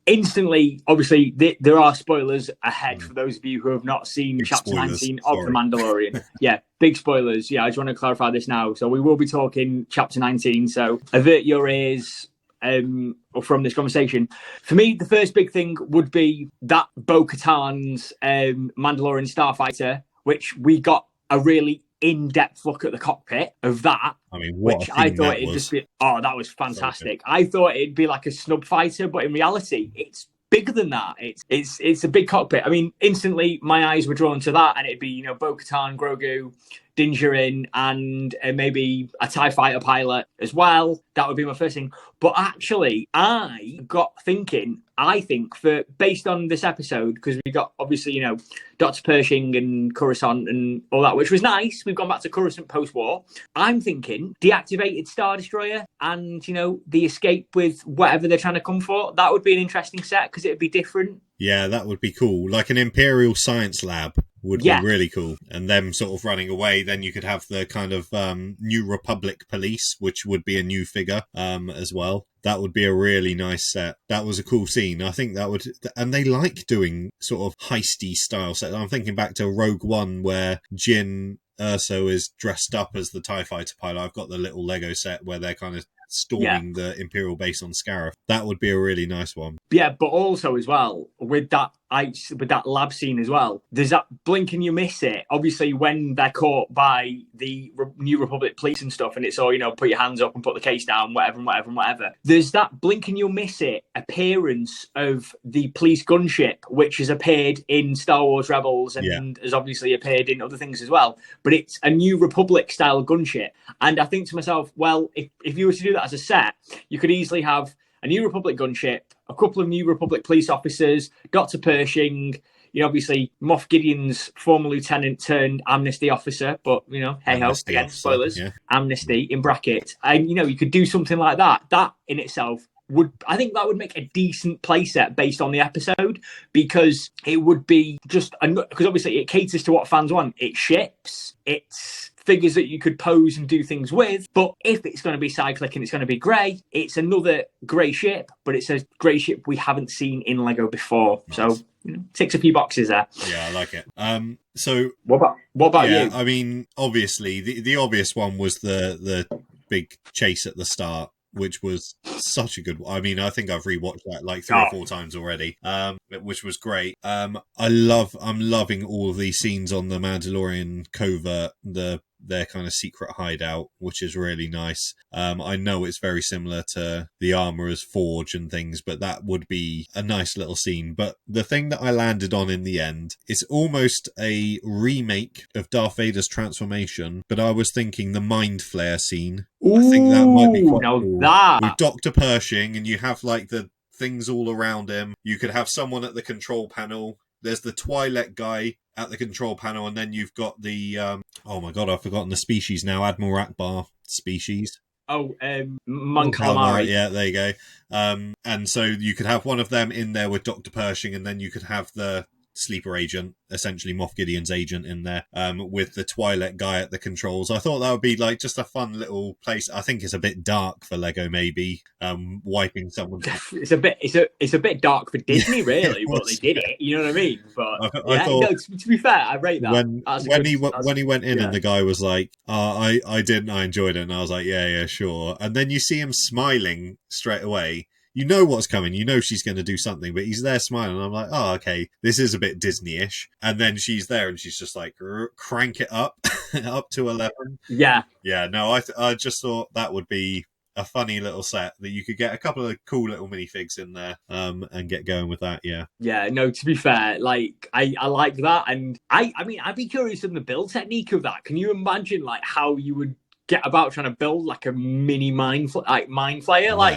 instantly, obviously, there are spoilers ahead for those of you who have not seen Big chapter spoilers. 19 of The Mandalorian. Yeah, big spoilers. Yeah, I just want to clarify this now. So we will be talking chapter 19. So avert your ears from this conversation. For me, the first big thing would be that Bo-Katan's Mandalorian starfighter, which we got a really in-depth look at the cockpit of that. I mean, which I thought it'd just be, that was fantastic. So I thought it'd be like a snub fighter, but in reality, it's bigger than that. It's a big cockpit. I mean, instantly my eyes were drawn to that, and it'd be, Bo-Katan, Grogu, Din Djarin, and maybe a TIE fighter pilot as well. That would be my first thing. But actually, I got thinking, I think, based on this episode, because we got, obviously, Dr. Pershing and Coruscant and all that, which was nice. We've gone back to Coruscant post-war. I'm thinking deactivated Star Destroyer and, the escape with whatever they're trying to come for. That would be an interesting set, because it would be different. Yeah, that would be cool. Like an Imperial Science Lab. would be really cool. And them sort of running away, then you could have the kind of New Republic police, which would be a new figure as well. That would be a really nice set. That was a cool scene. I think that would... And they like doing sort of heisty style sets. I'm thinking back to Rogue One, where Jyn Erso is dressed up as the TIE fighter pilot. I've got the little Lego set where they're kind of storming the Imperial base on Scarif. That would be a really nice one. Yeah, but also as well, with that lab scene as well, there's that blink and you miss it. Obviously, when they're caught by the New Republic police and stuff, and it's all, put your hands up and put the case down, whatever. There's that blink and you'll miss it appearance of the police gunship, which has appeared in Star Wars Rebels and has obviously appeared in other things as well. But it's a New Republic style gunship. And I think to myself, well, if you were to do that as a set, you could easily have a New Republic gunship, a couple of New Republic police officers, Dr. Pershing, obviously Moff Gideon's former lieutenant turned amnesty officer, but, hey-ho, again, spoilers, amnesty in brackets. And, you could do something like that. That in itself I think that would make a decent playset based on the episode, because it would be just, because obviously it caters to what fans want. It ships, it's figures that you could pose and do things with, but if it's going to be cyclic and it's going to be grey, it's another grey ship, but it's a grey ship we haven't seen in Lego before. Nice. So ticks a few boxes there. Yeah, I like it. So what about you? I mean, obviously the obvious one was the big chase at the start, which was such a good one. I mean, I think I've rewatched that like 3 or 4 times already, which was great. I'm loving all of these scenes on the Mandalorian covert, their kind of secret hideout, which is really nice. I know it's very similar to the Armorer's Forge and things, but that would be a nice little scene. But the thing that I landed on in the end, it's almost a remake of Darth Vader's transformation, but I was thinking the Mind Flare scene. Ooh, I think that might be quite cool. That. With Dr. Pershing, and you have like the things all around him. You could have someone at the control panel. There's the Twi'lek guy at the control panel, and then you've got the oh my god, I've forgotten the species now. Admiral Akbar species. Mon Calamari. Yeah, there you go. And so you could have one of them in there with Dr. Pershing, and then you could have the sleeper agent, essentially Moff Gideon's agent, in there, with the Twi'lek guy at the controls. I thought that would be like just a fun little place. I think it's a bit dark for Lego, maybe wiping someone. It's a bit dark for Disney, really. But they did it. You know what I mean? But I thought, to be fair, I rate that. When he went in and the guy was like, I enjoyed it, and I was like, yeah, sure. And then you see him smiling straight away. You know what's coming. You know she's going to do something, but he's there smiling. And I'm like, oh, okay, this is a bit Disney-ish. And then she's there and she's just like, crank it up, up to 11. Yeah. Yeah, no, I just thought that would be a funny little set that you could get a couple of cool little minifigs in there and get going with that, yeah. Yeah, no, to be fair, like, I like that. And I mean, I'd be curious in the build technique of that. Can you imagine, like, how you would get about trying to build like a mini mind flayer? Like,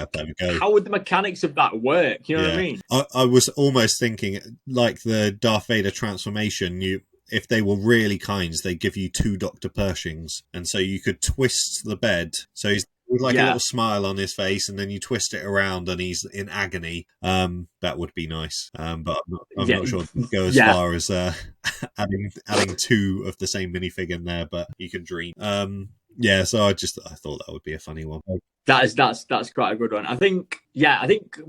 how would the mechanics of that work? You know what I mean? I was almost thinking like the Darth Vader transformation. If they were really kind, they give you 2 Dr. Pershings, and so you could twist the bed so he's with like a little smile on his face, and then you twist it around and he's in agony. That would be nice, but I'm not sure I'd go as far as adding 2 of the same minifig in there, but you can dream. Yeah, so I thought that would be a funny one. That's quite a good one. I think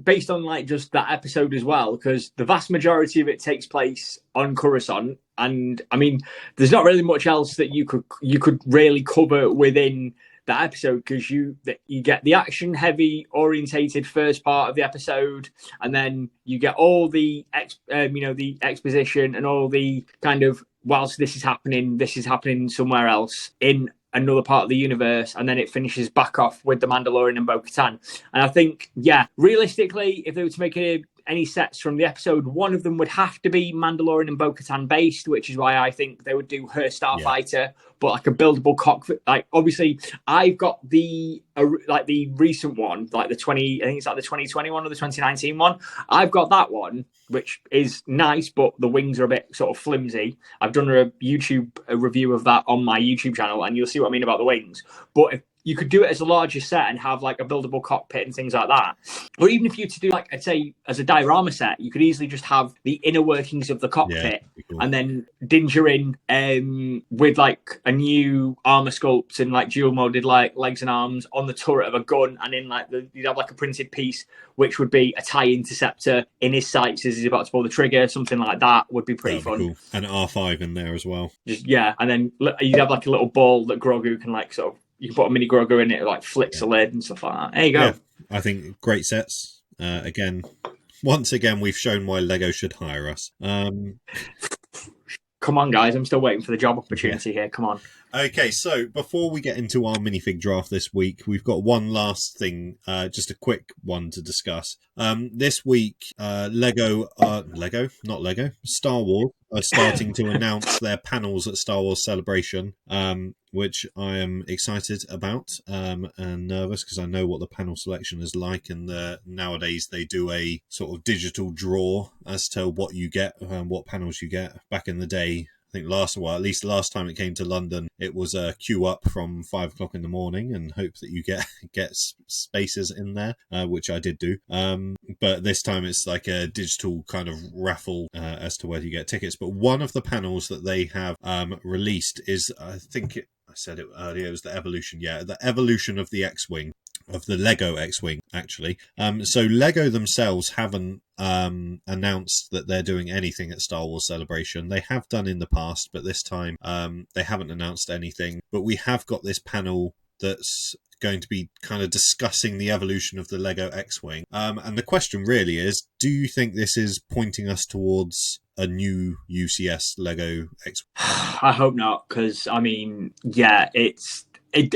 based on like just that episode as well, because the vast majority of it takes place on Coruscant, and I mean, there's not really much else that you could really cover within that episode, because you get the action heavy orientated first part of the episode, and then you get all the the exposition and all the kind of, whilst this is happening somewhere else in another part of the universe, and then it finishes back off with the Mandalorian and Bo-Katan. And I think, realistically, if they were to make any sets from the episode, one of them would have to be Mandalorian and Bo-Katan based, which is why I think they would do her Starfighter, but like a buildable cockpit. Like, obviously, I've got the recent one, like the 2021 or the 2019 one. I've got that one, which is nice, but the wings are a bit sort of flimsy. I've done a YouTube review of that on my YouTube channel, and you'll see what I mean about the wings. But if you could do it as a larger set and have like a buildable cockpit and things like that. Or even if you were to do like, I'd say as a diorama set, you could easily just have the inner workings of the cockpit cool. and then Dinger in with like a new armor sculpt and like dual molded like legs and arms on the turret of a gun, and in like you'd have like a printed piece which would be a TIE interceptor in his sights as he's about to pull the trigger. Something like that would be pretty fun. Cool. And R5 in there as well. And then you'd have like a little ball that Grogu can like sort of, you can put a mini Grogu in it, like flicks the lid and stuff like that. There you go. Yeah, I think great sets. Once again, we've shown why Lego should hire us. Come on, guys. I'm still waiting for the job opportunity here. Come on. Okay, so before we get into our minifig draft this week, we've got one last thing, just a quick one to discuss. This week, Star Wars are starting to announce their panels at Star Wars Celebration, which I am excited about and nervous because I know what the panel selection is like. And nowadays they do a sort of digital draw as to what you get and what panels you get. Back in the day, I think at least last time it came to London, it was a queue up from 5 o'clock in the morning and hope that you get spaces in there, which I did do. But this time it's like a digital kind of raffle as to whether you get tickets. But one of the panels that they have released is, I said it earlier, it was the evolution of the X-Wing. Of the Lego X-Wing, actually. So Lego themselves haven't announced that they're doing anything at Star Wars Celebration. They have done in the past, but this time they haven't announced anything. But we have got this panel that's going to be kind of discussing the evolution of the Lego X-Wing. And the question really is, do you think this is pointing us towards a new UCS Lego X-Wing? I hope not, because, I mean, yeah, it's going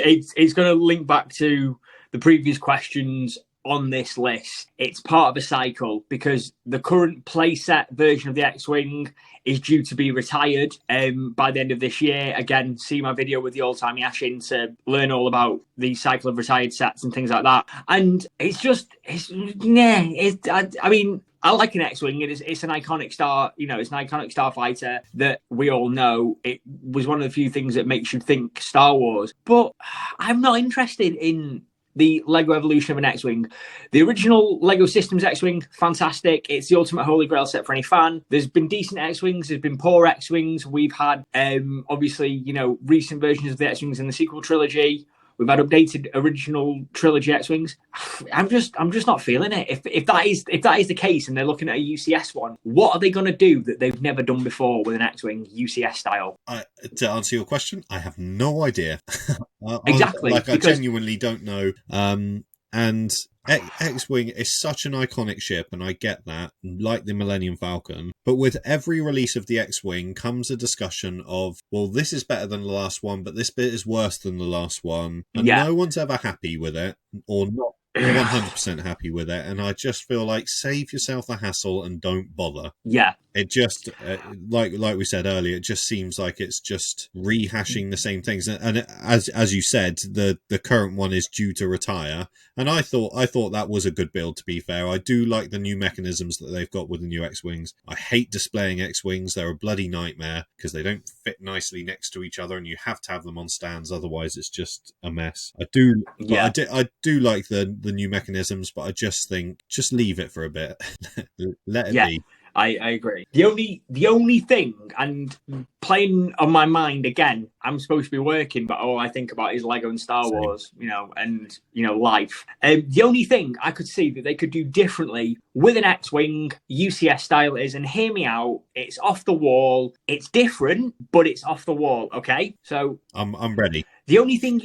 to link back to the previous questions on this list. It's part of a cycle because the current playset version of the X-Wing is due to be retired by the end of this year. Again, see my video with the old-time Yashin to learn all about the cycle of retired sets and things like that. And I mean, I like an X-Wing. It's an iconic star, it's an iconic starfighter that we all know. It was one of the few things that makes you think Star Wars. But I'm not interested in the Lego evolution of an X-Wing. The original Lego Systems X-Wing, fantastic. It's the ultimate holy grail set for any fan. There's been decent X-Wings. There's been poor X-Wings. We've had, obviously, recent versions of the X-Wings in the sequel trilogy. We've had updated original trilogy X-Wings. I'm just not feeling it. If that is the case, and they're looking at a UCS one, what are they going to do that they've never done before with an X-Wing UCS style? To answer your question, I have no idea. Exactly. I genuinely don't know. And X-Wing is such an iconic ship, and I get that, like the Millennium Falcon. But with every release of the X-Wing comes a discussion of, well, this is better than the last one, but this bit is worse than the last one. And no one's ever happy with it, or not 100% happy with it. And I just feel like, save yourself the hassle and don't bother. Yeah. It just, like we said earlier, it just seems like it's just rehashing the same things. And as you said, the current one is due to retire. And I thought that was a good build, to be fair. I do like the new mechanisms that they've got with the new X-Wings. I hate displaying X-Wings. They're a bloody nightmare because they don't fit nicely next to each other and you have to have them on stands. Otherwise, it's just a mess. I do like the new mechanisms, but I just think, just leave it for a bit. Let it be. I agree. The only thing, and playing on my mind again, I'm supposed to be working, but all I think about is Lego and Star Wars, and life. The only thing I could see that they could do differently with an X-Wing UCS style is, and hear me out, it's off the wall. It's different, but it's off the wall. Okay, so I'm ready. The only thing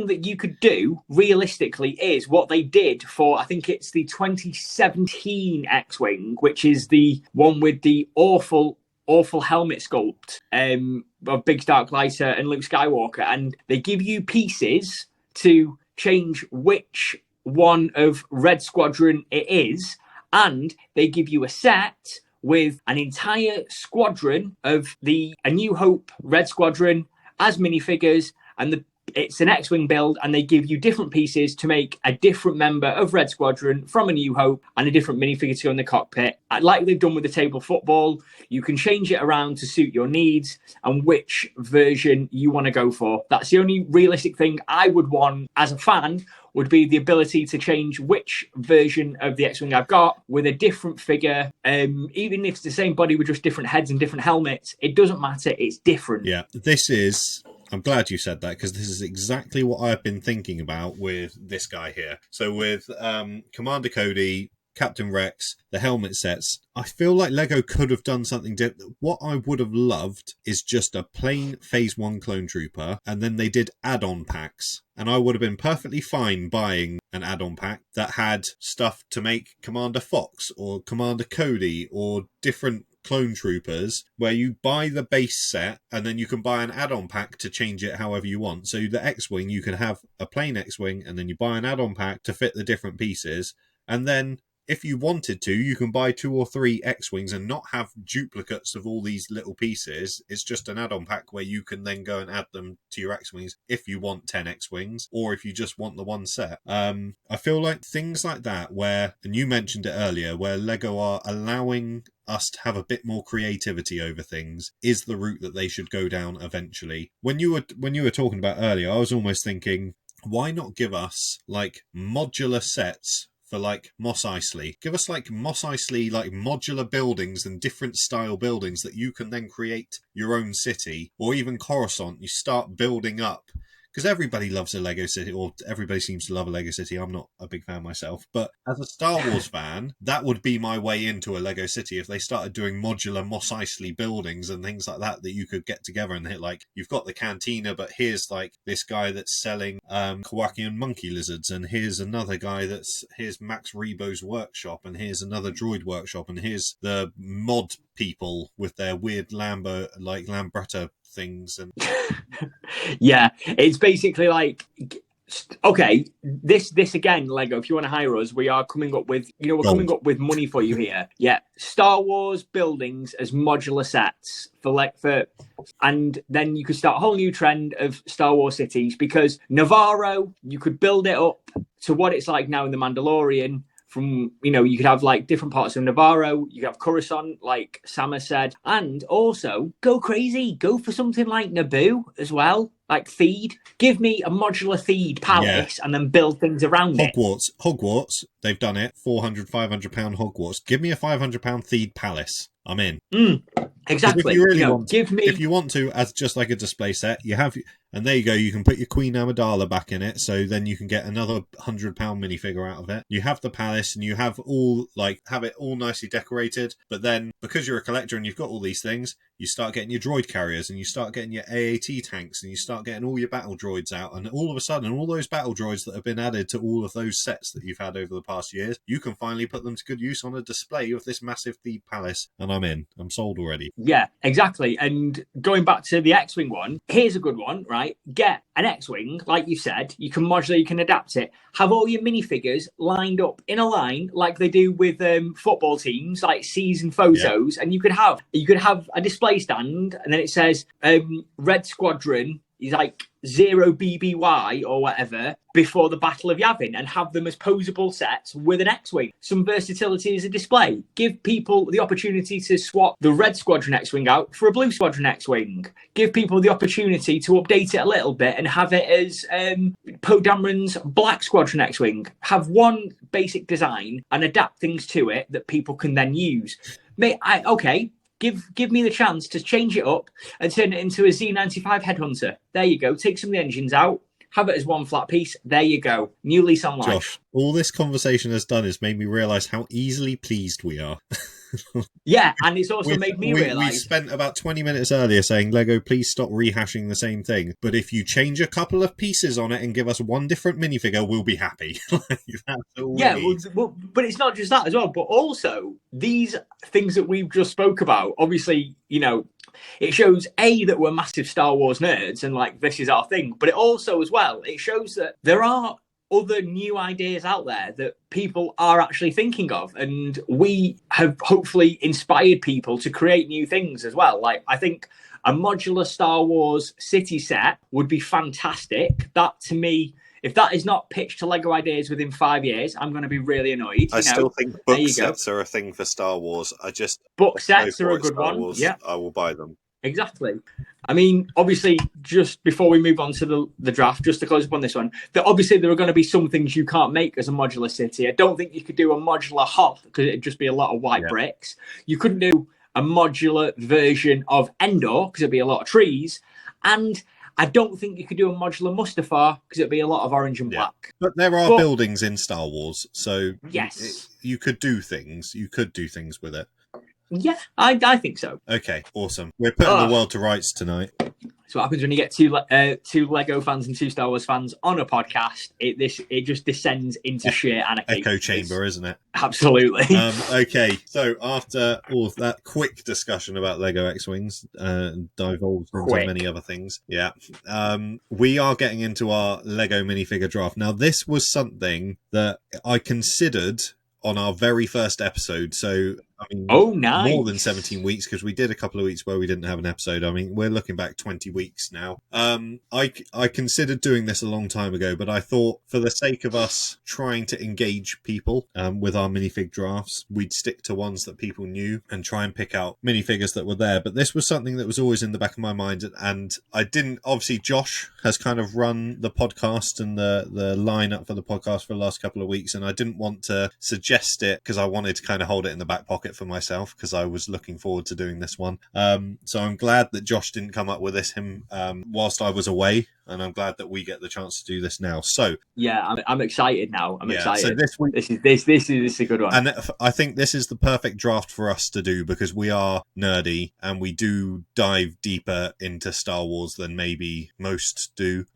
that you could do realistically is what they did for, I think it's the 2017 X-Wing, which is the one with the awful helmet sculpt of Big Dark Lighter and Luke Skywalker, and they give you pieces to change which one of Red Squadron it is, and they give you a set with an entire squadron of the A New Hope Red Squadron as minifigures, and it's an X-Wing build, and they give you different pieces to make a different member of Red Squadron from A New Hope and a different minifigure to go in the cockpit. Like they've done with the table football, you can change it around to suit your needs and which version you want to go for. That's the only realistic thing I would want as a fan, would be the ability to change which version of the X-Wing I've got with a different figure. Even if it's the same body with just different heads and different helmets, it doesn't matter. It's different. Yeah, I'm glad you said that, because this is exactly what I've been thinking about with this guy here. So with Commander Cody, Captain Rex, the helmet sets, I feel like Lego could have done something different. What I would have loved is just a plain Phase 1 Clone Trooper, and then they did add-on packs. And I would have been perfectly fine buying an add-on pack that had stuff to make Commander Fox or Commander Cody or different clone troopers, where you buy the base set and then you can buy an add-on pack to change it however you want. So the X-Wing, you can have a plain X-Wing and then you buy an add-on pack to fit the different pieces. And then if you wanted to, you can buy 2 or 3 X-Wings and not have duplicates of all these little pieces. It's just an add-on pack where you can then go and add them to your X-Wings if you want 10 X-Wings, or if you just want the one set. I feel like things like that where, and you mentioned it earlier, where Lego are allowing us to have a bit more creativity over things, is the route that they should go down eventually. When you were talking about earlier, I was almost thinking, why not give us like modular sets for like Mos Eisley? Give us like Mos Eisley, like modular buildings and different style buildings that you can then create your own city. Or even Coruscant, you start building up. Because everybody loves a Lego city, or everybody seems to love a Lego city. I'm not a big fan myself. But as a Star Wars fan, that would be my way into a Lego city, if they started doing modular Mos Eisley buildings and things like that you could get together and hit, like, you've got the cantina, but here's like this guy that's selling Kowakian monkey lizards, and here's another guy here's Max Rebo's workshop, and here's another droid workshop, and here's the mod people with their weird Lambretta things. And yeah, it's basically like, okay, this again, Lego, if you want to hire us, we are coming up with, coming up with money for you here. Yeah, Star Wars buildings as modular sets and then you could start a whole new trend of Star Wars cities, because Navarro, you could build it up to what it's like now in The Mandalorian. From, you could have like different parts of Navarro, you could have Coruscant, like Sama said, and also go crazy, go for something like Naboo as well, like Theed. Give me a modular Theed palace and then build things around it. Hogwarts, they've done it, £400-500 Hogwarts. Give me a £500 Theed palace. I'm in. Exactly. If you really if you want to, as just like a display set, you have, and there you go, you can put your Queen Amidala back in it, so then you can get another £100 minifigure out of it. You have the palace, and you have have it all nicely decorated, but then, because you're a collector and you've got all these things, you start getting your droid carriers, and you start getting your AAT tanks, and you start getting all your battle droids out, and all of a sudden, all those battle droids that have been added to all of those sets that you've had over the past years, you can finally put them to good use on a display of this massive Theed palace, and I'm in. I'm sold already. Yeah, exactly. And going back to the X-Wing one, here's a good one, right? Get an X-Wing, like you said, you can modular, you can adapt it. Have all your minifigures lined up in a line like they do with football teams, like season photos, and you could have a display stand, and then it says Red Squadron is like 0 BBY or whatever before the Battle of Yavin, and have them as posable sets with an X-Wing. Some versatility as a display. Give people the opportunity to swap the Red Squadron X-Wing out for a Blue Squadron X-Wing. Give people the opportunity to update it a little bit and have it as Poe Dameron's Black Squadron X-Wing. Have one basic design and adapt things to it that people can then use. Give me the chance to change it up and turn it into a Z95 Headhunter. There you go. Take some of the engines out. Have it as one flat piece. There you go. New lease on life. Josh, all this conversation has done is made me realise how easily pleased we are. Yeah, and it's also made me realise. We spent about 20 minutes earlier saying, Lego, please stop rehashing the same thing. But if you change a couple of pieces on it and give us one different minifigure, we'll be happy. That's all we need. Well, but it's not just that as well. But also, these things that we've just spoke about, obviously, it shows, A, that we're massive Star Wars nerds and, like, this is our thing. But it also, as well, it shows that there are other new ideas out there that people are actually thinking of, and we have hopefully inspired people to create new things as well. Like, I think a modular Star Wars city set would be fantastic. That, to me, if that is not pitched to Lego Ideas within 5 years, I'm going to be really annoyed. I still think there book you go. sets are a thing for Star Wars. I just Book go sets are for a it, good Star one. Wars. Yeah, I will buy them. exactly. I mean, obviously, just before we move on to the draft, just to close up on this one, that obviously there are going to be some things you can't make as a modular city. I don't think you could do a modular Hoth because it'd just be a lot of white bricks. You couldn't do a modular version of Endor because it'd be a lot of trees. And I don't think you could do a modular Mustafar because it'd be a lot of orange and black. But there are buildings in Star Wars, so yes, you could do things. You could do things with it. Yeah, I think so. Okay, awesome. We're putting the world to rights tonight. So what happens when you get two Lego fans and two Star Wars fans on a podcast? It just descends into sheer anarchy. Echo chamber, isn't it? Absolutely. Okay, so after all of that quick discussion about Lego X-Wings, divulged into many other things, we are getting into our Lego minifigure draft. Now, this was something that I considered on our very first episode. So, I mean, nice. More than 17 weeks, because we did a couple of weeks where we didn't have an episode. I mean, we're looking back 20 weeks now. I considered doing this a long time ago, but I thought for the sake of us trying to engage people with our minifig drafts, we'd stick to ones that people knew and try and pick out minifigures that were there. But this was something that was always in the back of my mind, and I didn't, obviously Josh has kind of run the podcast and the lineup for the podcast for the last couple of weeks, and I didn't want to suggest it because I wanted to kind of hold it in the back pocket for myself because I was looking forward to doing this one. So I'm glad that Josh didn't come up with this whilst I was away, and I'm glad that we get the chance to do this now. So yeah, I'm excited now. I'm excited. So this week, this is a good one, and I think this is the perfect draft for us to do because we are nerdy and we do dive deeper into Star Wars than maybe most do.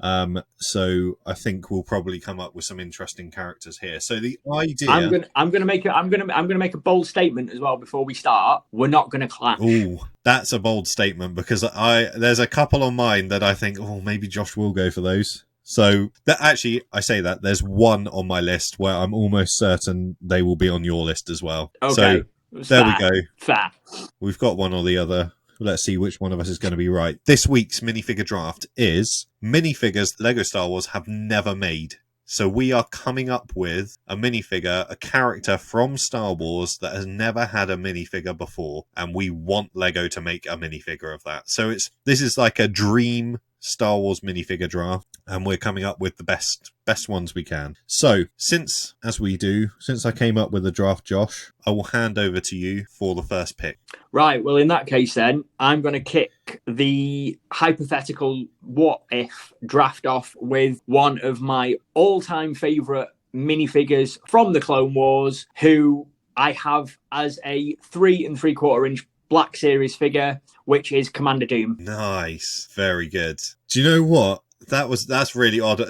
So I think we'll probably come up with some interesting characters here. So the idea, I'm gonna make a bold statement as well before we start. We're not gonna clash. Ooh, that's a bold statement because there's a couple on mine that I think, maybe Josh will go for those. So that actually, I say that there's one on my list where I'm almost certain they will be on your list as well. Okay. So there we go. Fair. We've got one or the other. Let's see which one of us is going to be right. This week's minifigure draft is minifigures Lego Star Wars have never made. So we are coming up with a minifigure, a character from Star Wars that has never had a minifigure before, and we want Lego to make a minifigure of that. So this is like a dream Star Wars minifigure draft, and we're coming up with the best ones we can. So, since I came up with the draft, Josh, I will hand over to you for the first pick. Right, well, in that case then, I'm going to kick the hypothetical what-if draft off with one of my all-time favourite minifigures from the Clone Wars, who I have as a 3 3/4 inch Black Series figure, which is Commander Doom. Nice. Very good. Do you know what? That's really odd.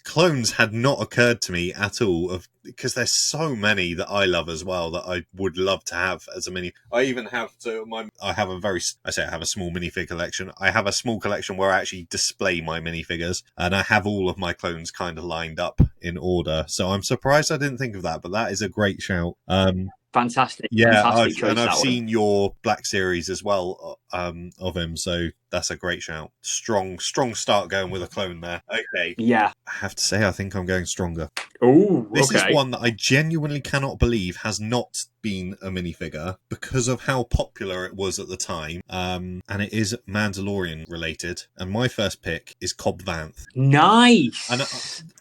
Clones had not occurred to me at all because there's so many that I love as well that I would love to have as a mini. I even have I have a small minifig collection. I have a small collection where I actually display my minifigures, and I have all of my clones kind of lined up in order. So I'm surprised I didn't think of that, but that is a great shout. Fantastic. Yeah, fantastic choice, I've seen your Black Series as well of him, so that's a great shout. Strong start going with a clone there. Okay. Yeah. I have to say, I think I'm going stronger. Oh, This is one that I genuinely cannot believe has not been a minifigure because of how popular it was at the time. And it is Mandalorian related. And my first pick is Cobb Vanth. Nice. And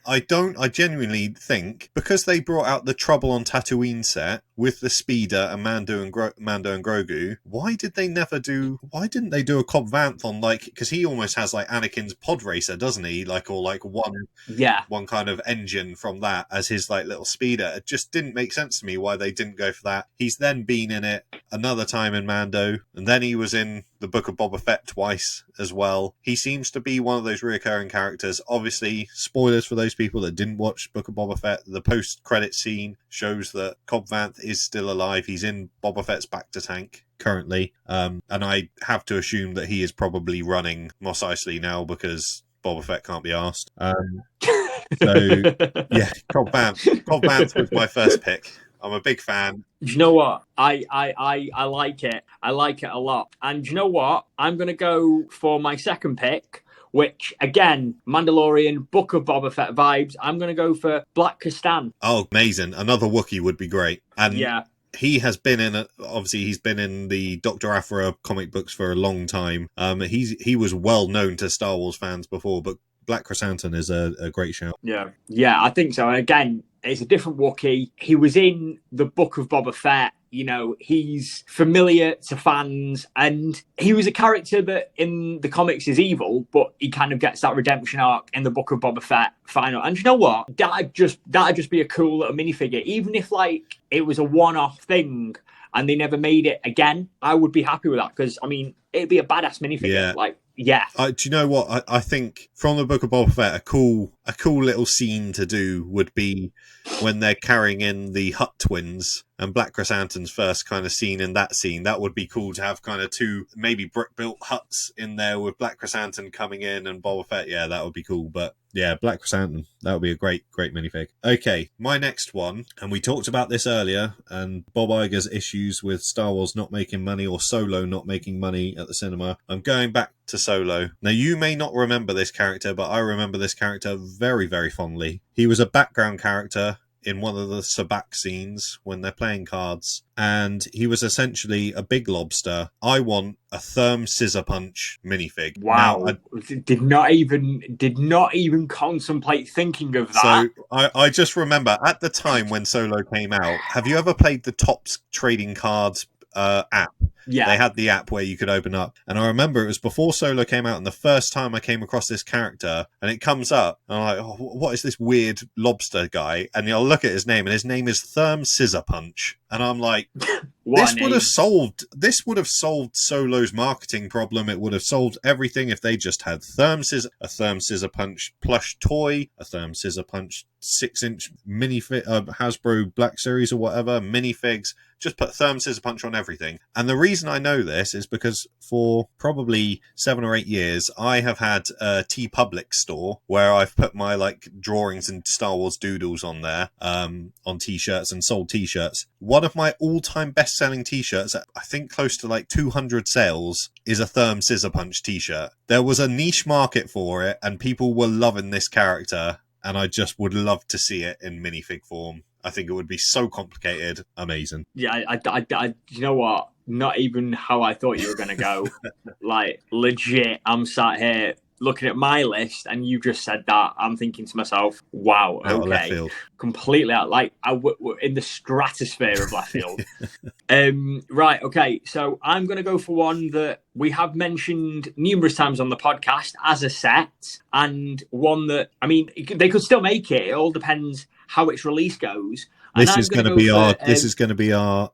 I genuinely think because they brought out the Trouble on Tatooine set with the speeder and Mando and Grogu, why didn't they do a Cobb Vanth on, like, because he almost has like Anakin's pod racer, doesn't he? One kind of engine from that as his like little speeder. It just didn't make sense to me why they didn't go for that. He's then been in it another time in Mando, and then he was in the Book of Boba Fett twice as well. He seems to be one of those reoccurring characters. Obviously, spoilers for those people that didn't watch Book of Boba Fett. The post-credit scene shows that Cobb Vanth is still alive. He's in Boba Fett's Bacta tank currently, and I have to assume that he is probably running Mos Eisley now because Boba Fett can't be asked. So yeah, Cobb Vanth was my first pick. I'm a big fan. Do you know what? I like it. I like it a lot. And do you know what? I'm going to go for my second pick, which, again, Mandalorian, Book of Boba Fett vibes. I'm going to go for Black Kastan. Oh, amazing. Another Wookiee would be great. And Yeah. he has been obviously he's been in the Dr. Aphra comic books for a long time. He was well known to Star Wars fans before, but Black Chrysanthemum is a great shout. Yeah, I think so. And again, it's a different Wookiee. He was in the Book of Boba Fett. You know, he's familiar to fans, and he was a character that in the comics is evil, but he kind of gets that redemption arc in the Book of Boba Fett final. And you know what? That'd just be a cool little minifigure, even if like it was a one-off thing and they never made it again. I would be happy with that because I mean, it'd be a badass minifigure. Yeah. Like, yeah. Do you know what? I think from the Book of Boba Fett, a cool little scene to do would be when they're carrying in the Hutt twins and Black Chrysanthemum's first kind of scene in that scene. That would be cool to have kind of two maybe brick-built huts in there with Black Chrysanthemum coming in and Boba Fett. Yeah, that would be cool. But yeah, Black Chrysanthemum, that would be a great minifig. Okay, my next one, and we talked about this earlier, and Bob Iger's issues with Star Wars not making money or Solo not making money at the cinema. I'm going back to Solo. Now, you may not remember this character, but I remember this character very, very fondly. He was a background character in one of the sabacc scenes when they're playing cards, and he was essentially a big lobster. I want a Therm Scissor Punch minifig. Wow. Now, did not even contemplate thinking of that. So I just remember at the time when Solo came out, have you ever played the Topps trading cards app? Yeah. They had the app where you could open up. And I remember it was before Solo came out, and the first time I came across this character, and it comes up, and I'm like, oh, what is this weird lobster guy? And I'll look at his name, and his name is Therm Scissor Punch. And I'm like, this would have solved Solo's marketing problem. It would have solved everything if they just had a Therm Scissor Punch plush toy, a Therm Scissor Punch 6-inch Hasbro Black Series or whatever, minifigs. Just put Therm Scissor Punch on everything. And the reason I know this is because for probably 7 or 8 years, I have had a TeePublic store where I've put my like drawings and Star Wars doodles on there, on t-shirts and sold t-shirts. One of my all-time best-selling t-shirts, I think close to like 200 sales, is a Therm Scissor Punch t-shirt. There was a niche market for it, and people were loving this character, and I just would love to see it in minifig form. I think it would be so complicated. Amazing. Yeah, I you know what? Not even how I thought you were going to go. Like, legit, I'm sat here looking at my list, and you just said that. I'm thinking to myself, wow, out of left okay. field. Completely out. Like, we're in the stratosphere of left field. Right, okay. So I'm going to go for one that we have mentioned numerous times on the podcast as a set, and one that, I mean, they could still make it. It all depends how its release goes. This is going to be our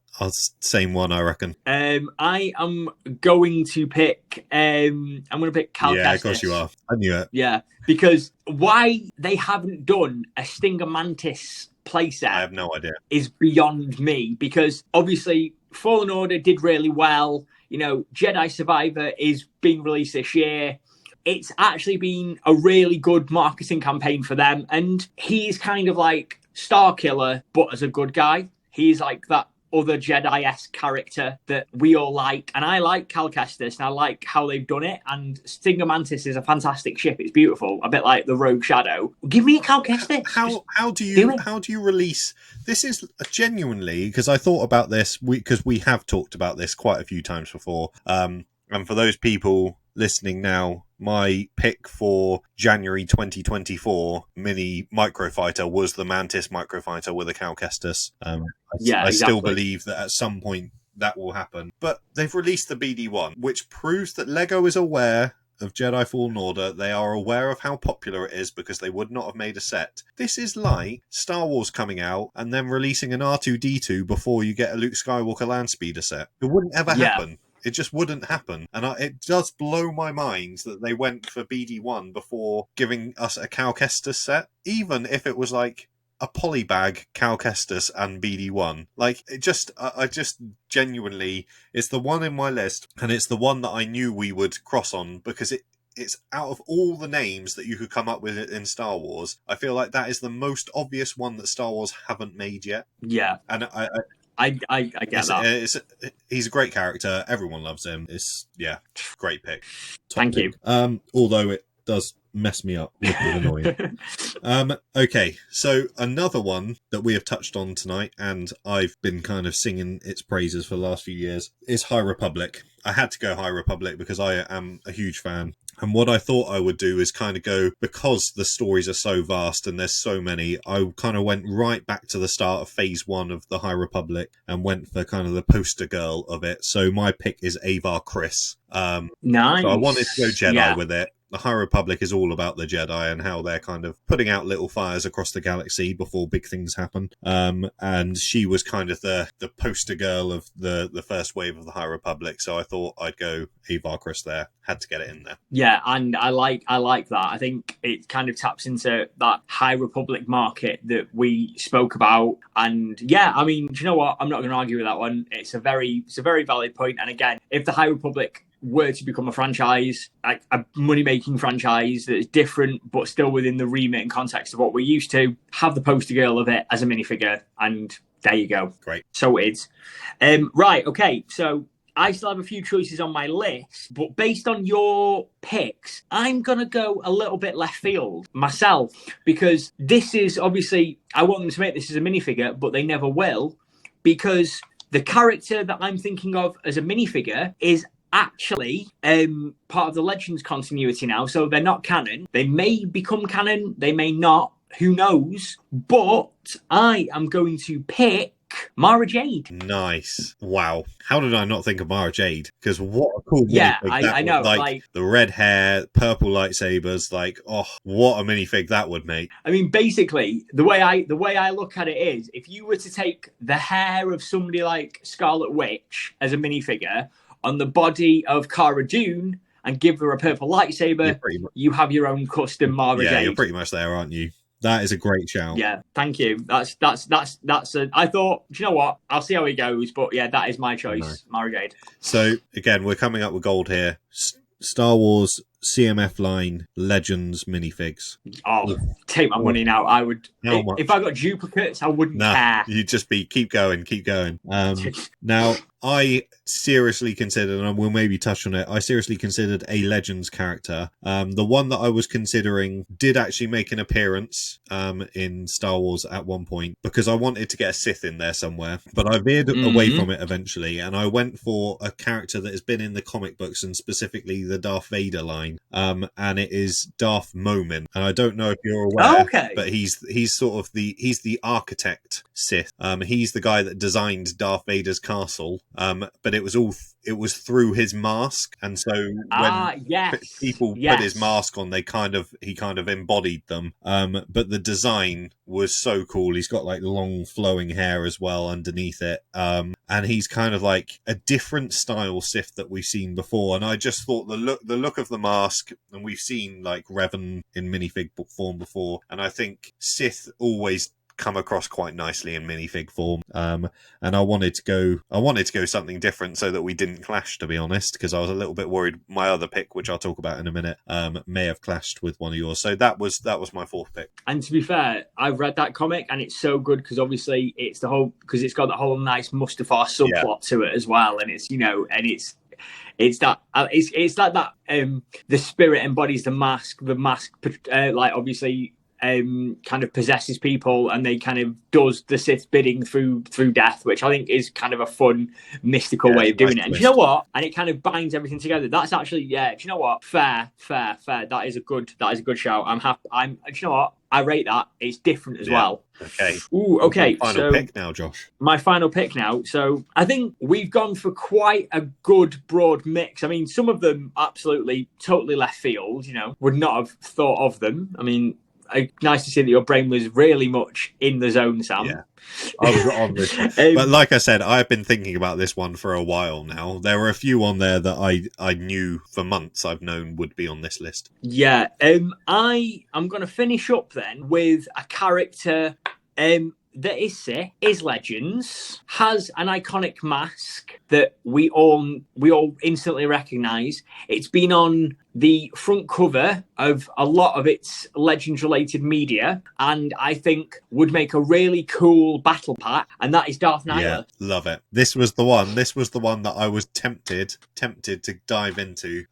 same one, I reckon. I am going to pick. I'm going to pick Cal Kestis. Yeah, of course you are. I knew it. Yeah, because why they haven't done a Stinger Mantis playset, I have no idea, is beyond me. Because obviously, Fallen Order did really well. You know, Jedi Survivor is being released this year. It's actually been a really good marketing campaign for them, and he's kind of like Starkiller, but as a good guy. He's like that other Jedi-esque character that we all like. And I like Cal Kestis, and I like how they've done it. And Stinger Mantis is a fantastic ship. It's beautiful. A bit like the Rogue Shadow. Give me Cal Kestis. How do you release this? Is genuinely, because I thought about this, because we have talked about this quite a few times before. And for those people listening now, my pick for January 2024 mini microfighter was the Mantis microfighter with a Cal Kestis. I still believe that at some point that will happen. But they've released the BD1, which proves that LEGO is aware of Jedi Fallen Order. They are aware of how popular it is because they would not have made a set. This is like Star Wars coming out and then releasing an R2-D2 before you get a Luke Skywalker Landspeeder set. It wouldn't ever happen. It just wouldn't happen. And it does blow my mind that they went for BD1 before giving us a Cal Kestis set. Even if it was like a polybag Cal Kestis and BD1. Like, I just genuinely, it's the one in my list, and it's the one that I knew we would cross on because it's out of all the names that you could come up with in Star Wars, I feel like that is the most obvious one that Star Wars haven't made yet. Yeah. And I get that. He's a great character. Everyone loves him. Great pick. Thank you. Although it does mess me up, which is annoying. Okay, so another one that we have touched on tonight, and I've been kind of singing its praises for the last few years, is High Republic. I had to go High Republic because I am a huge fan. And what I thought I would do is kind of go, because the stories are so vast and there's so many, I kind of went right back to the start of phase 1 of the High Republic and went for kind of the poster girl of it. So my pick is Avar Kriss. Nice. So I wanted to go Jedi with it. The High Republic is all about the Jedi and how they're kind of putting out little fires across the galaxy before big things happen. And she was kind of the poster girl of the first wave of the High Republic. So I thought I'd go Avar Kriss there. Had to get it in there. Yeah, and I like that. I think it kind of taps into that High Republic market that we spoke about. And yeah, I mean, do you know what? I'm not going to argue with that one. It's a very valid point. And again, if the High Republic were to become a franchise, like a money-making franchise that is different but still within the remit and context of what we're used to, have the poster girl of it as a minifigure, and there you go. Great. So it is. Right, okay, so I still have a few choices on my list, but based on your picks, I'm going to go a little bit left field myself, because this is obviously, I want them to make this as a minifigure, but they never will, because the character that I'm thinking of as a minifigure is actually part of the Legends continuity now, so they're not canon. They may become canon, they may not, who knows, but I am going to pick Mara Jade. Nice. Wow. How did I not think of Mara Jade? Because what a cool minifig I know. Like the red hair, purple lightsabers, like, oh, what a minifig that would make. I mean, basically, the way I look at it is, if you were to take the hair of somebody like Scarlet Witch as a minifigure on the body of Cara Dune and give her a purple lightsaber, you have your own custom Mara Jade. Yeah, you're pretty much there, aren't you? That is a great shout. Yeah, thank you. That's I thought, do you know what? I'll see how he goes, but yeah, that is my choice, nice. Mara Jade. So again, we're coming up with gold here. Star Wars CMF line Legends minifigs. Oh, take my money now. I would, if I got duplicates, I wouldn't care. You'd just be keep going. Now, I seriously considered, and we'll maybe touch on it, I seriously considered a Legends character. The one that I was considering did actually make an appearance in Star Wars at one point, because I wanted to get a Sith in there somewhere, but I veered away from it eventually, and I went for a character that has been in the comic books, and specifically the Darth Vader line, and it is Darth Momin. And I don't know if you're aware, but he's sort of the architect Sith. He's the guy that designed Darth Vader's castle. But it was through his mask, and so when people put his mask on, he kind of embodied them. But the design was so cool. He's got like long flowing hair as well underneath it, and he's kind of like a different style Sith that we've seen before. And I just thought the look of the mask, and we've seen like Revan in minifig form before, and I think Sith always come across quite nicely in minifig form, and I wanted to go something different so that we didn't clash, to be honest, because I was a little bit worried my other pick, which I'll talk about in a minute, may have clashed with one of yours. So that was my fourth pick. And to be fair, I've read that comic and it's so good, because obviously it's got the whole nice Mustafar subplot to it as well, and it's, you know, and it's that it's like that the spirit embodies the mask like obviously kind of possesses people, and they kind of does the Sith bidding through death, which I think is kind of a fun mystical way of doing it. And do you know what? And it kind of binds everything together. That's actually, do you know what? Fair. That is a good shout. I'm happy. Do you know what? I rate that. It's different as well. Okay. Ooh, okay. Final pick now, Josh. My final pick now. So I think we've gone for quite a good broad mix. I mean, some of them absolutely, totally left field, you know, would not have thought of them. I mean, nice to see that your brain was really much in the zone, Sam. Yeah, I was on this. But like I said, I've been thinking about this one for a while now. There were a few on there that I knew for months I've known would be on this list. Yeah, I'm going to finish up then with a character that is sick, is Legends, has an iconic mask that we all instantly recognise. It's been on the front cover of a lot of its Legends-related media, and I think would make a really cool battle pack, and that is Darth Nihilus. Yeah, love it. This was the one that I was tempted to dive into.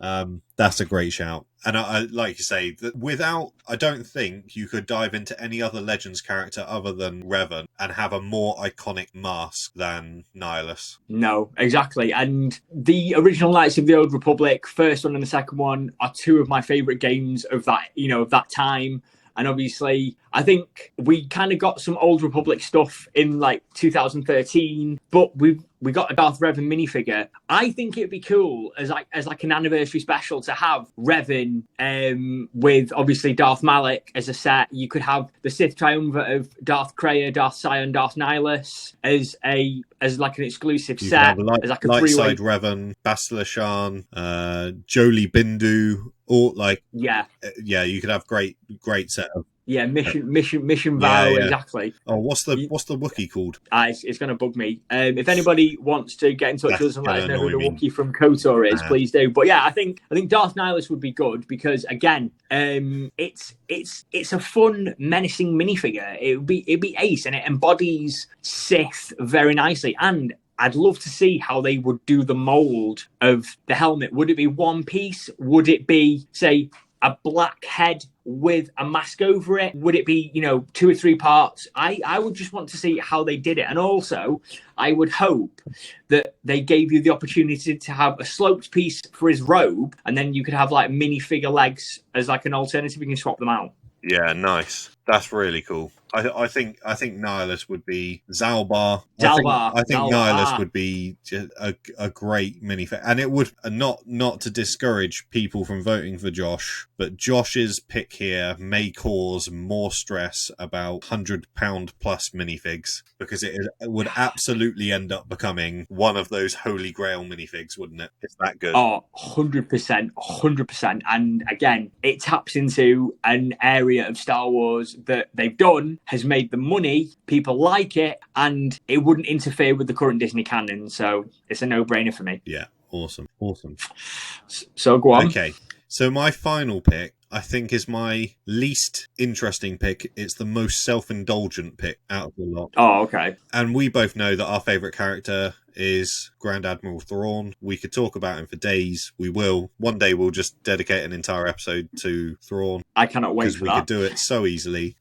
That's a great shout. And I like you say, that I don't think you could dive into any other Legends character other than Revan and have a more iconic mask than Nihilus. No, exactly. And the original Knights of the Old Republic, first one and the second one, are two of my favourite games of that, of that time. And obviously, I think we kind of got some Old Republic stuff in like 2013, but we got a Darth Revan minifigure. I think it'd be cool as like an anniversary special to have Revan with obviously Darth Malak as a set. You could have the Sith Triumvirate of Darth Kreia, Darth Sion, Darth Nihilus as like an exclusive You set. could have As like a light three-way. side Revan, Bastila Shan, Jolie Bindu, or like Yeah. You could have great set of. Yeah, mission Vow, yeah. Exactly. Oh, what's the Wookiee called? It's going to bug me. If anybody wants to get in touch with us and let us know who the annoy me. Wookiee from KOTOR is, please do. But yeah, I think Darth Nihilus would be good because again, it's a fun, menacing minifigure. It'd be ace, and it embodies Sith very nicely. And I'd love to see how they would do the mold of the helmet. Would it be one piece? Would it be, say, a black head with a mask over it? Would it be, 2 or 3 parts? I would just want to see how they did it. And also, I would hope that they gave you the opportunity to have a sloped piece for his robe, and then you could have like minifigure legs as like an alternative. You can swap them out. Yeah, nice. That's really cool. I think Nihilus would be Zalbar. I think Nihilus would be just a great minifig, and it would not to discourage people from voting for Josh, but Josh's pick here may cause more stress about £100 plus minifigs because it would absolutely end up becoming one of those holy grail minifigs, wouldn't it? It's that good. Oh, 100%. And again, it taps into an area of Star Wars that they've done, has made the money, people like it, and it wouldn't interfere with the current Disney canon. So it's a no-brainer for me. Yeah, awesome. So go on. Okay, so my final pick, I think, is my least interesting pick. It's the most self-indulgent pick out of the lot. Oh, okay. And we both know that our favourite character is Grand Admiral Thrawn. We could talk about him for days. We will. One day we'll just dedicate an entire episode to Thrawn. I cannot wait for that. Because we could do it so easily.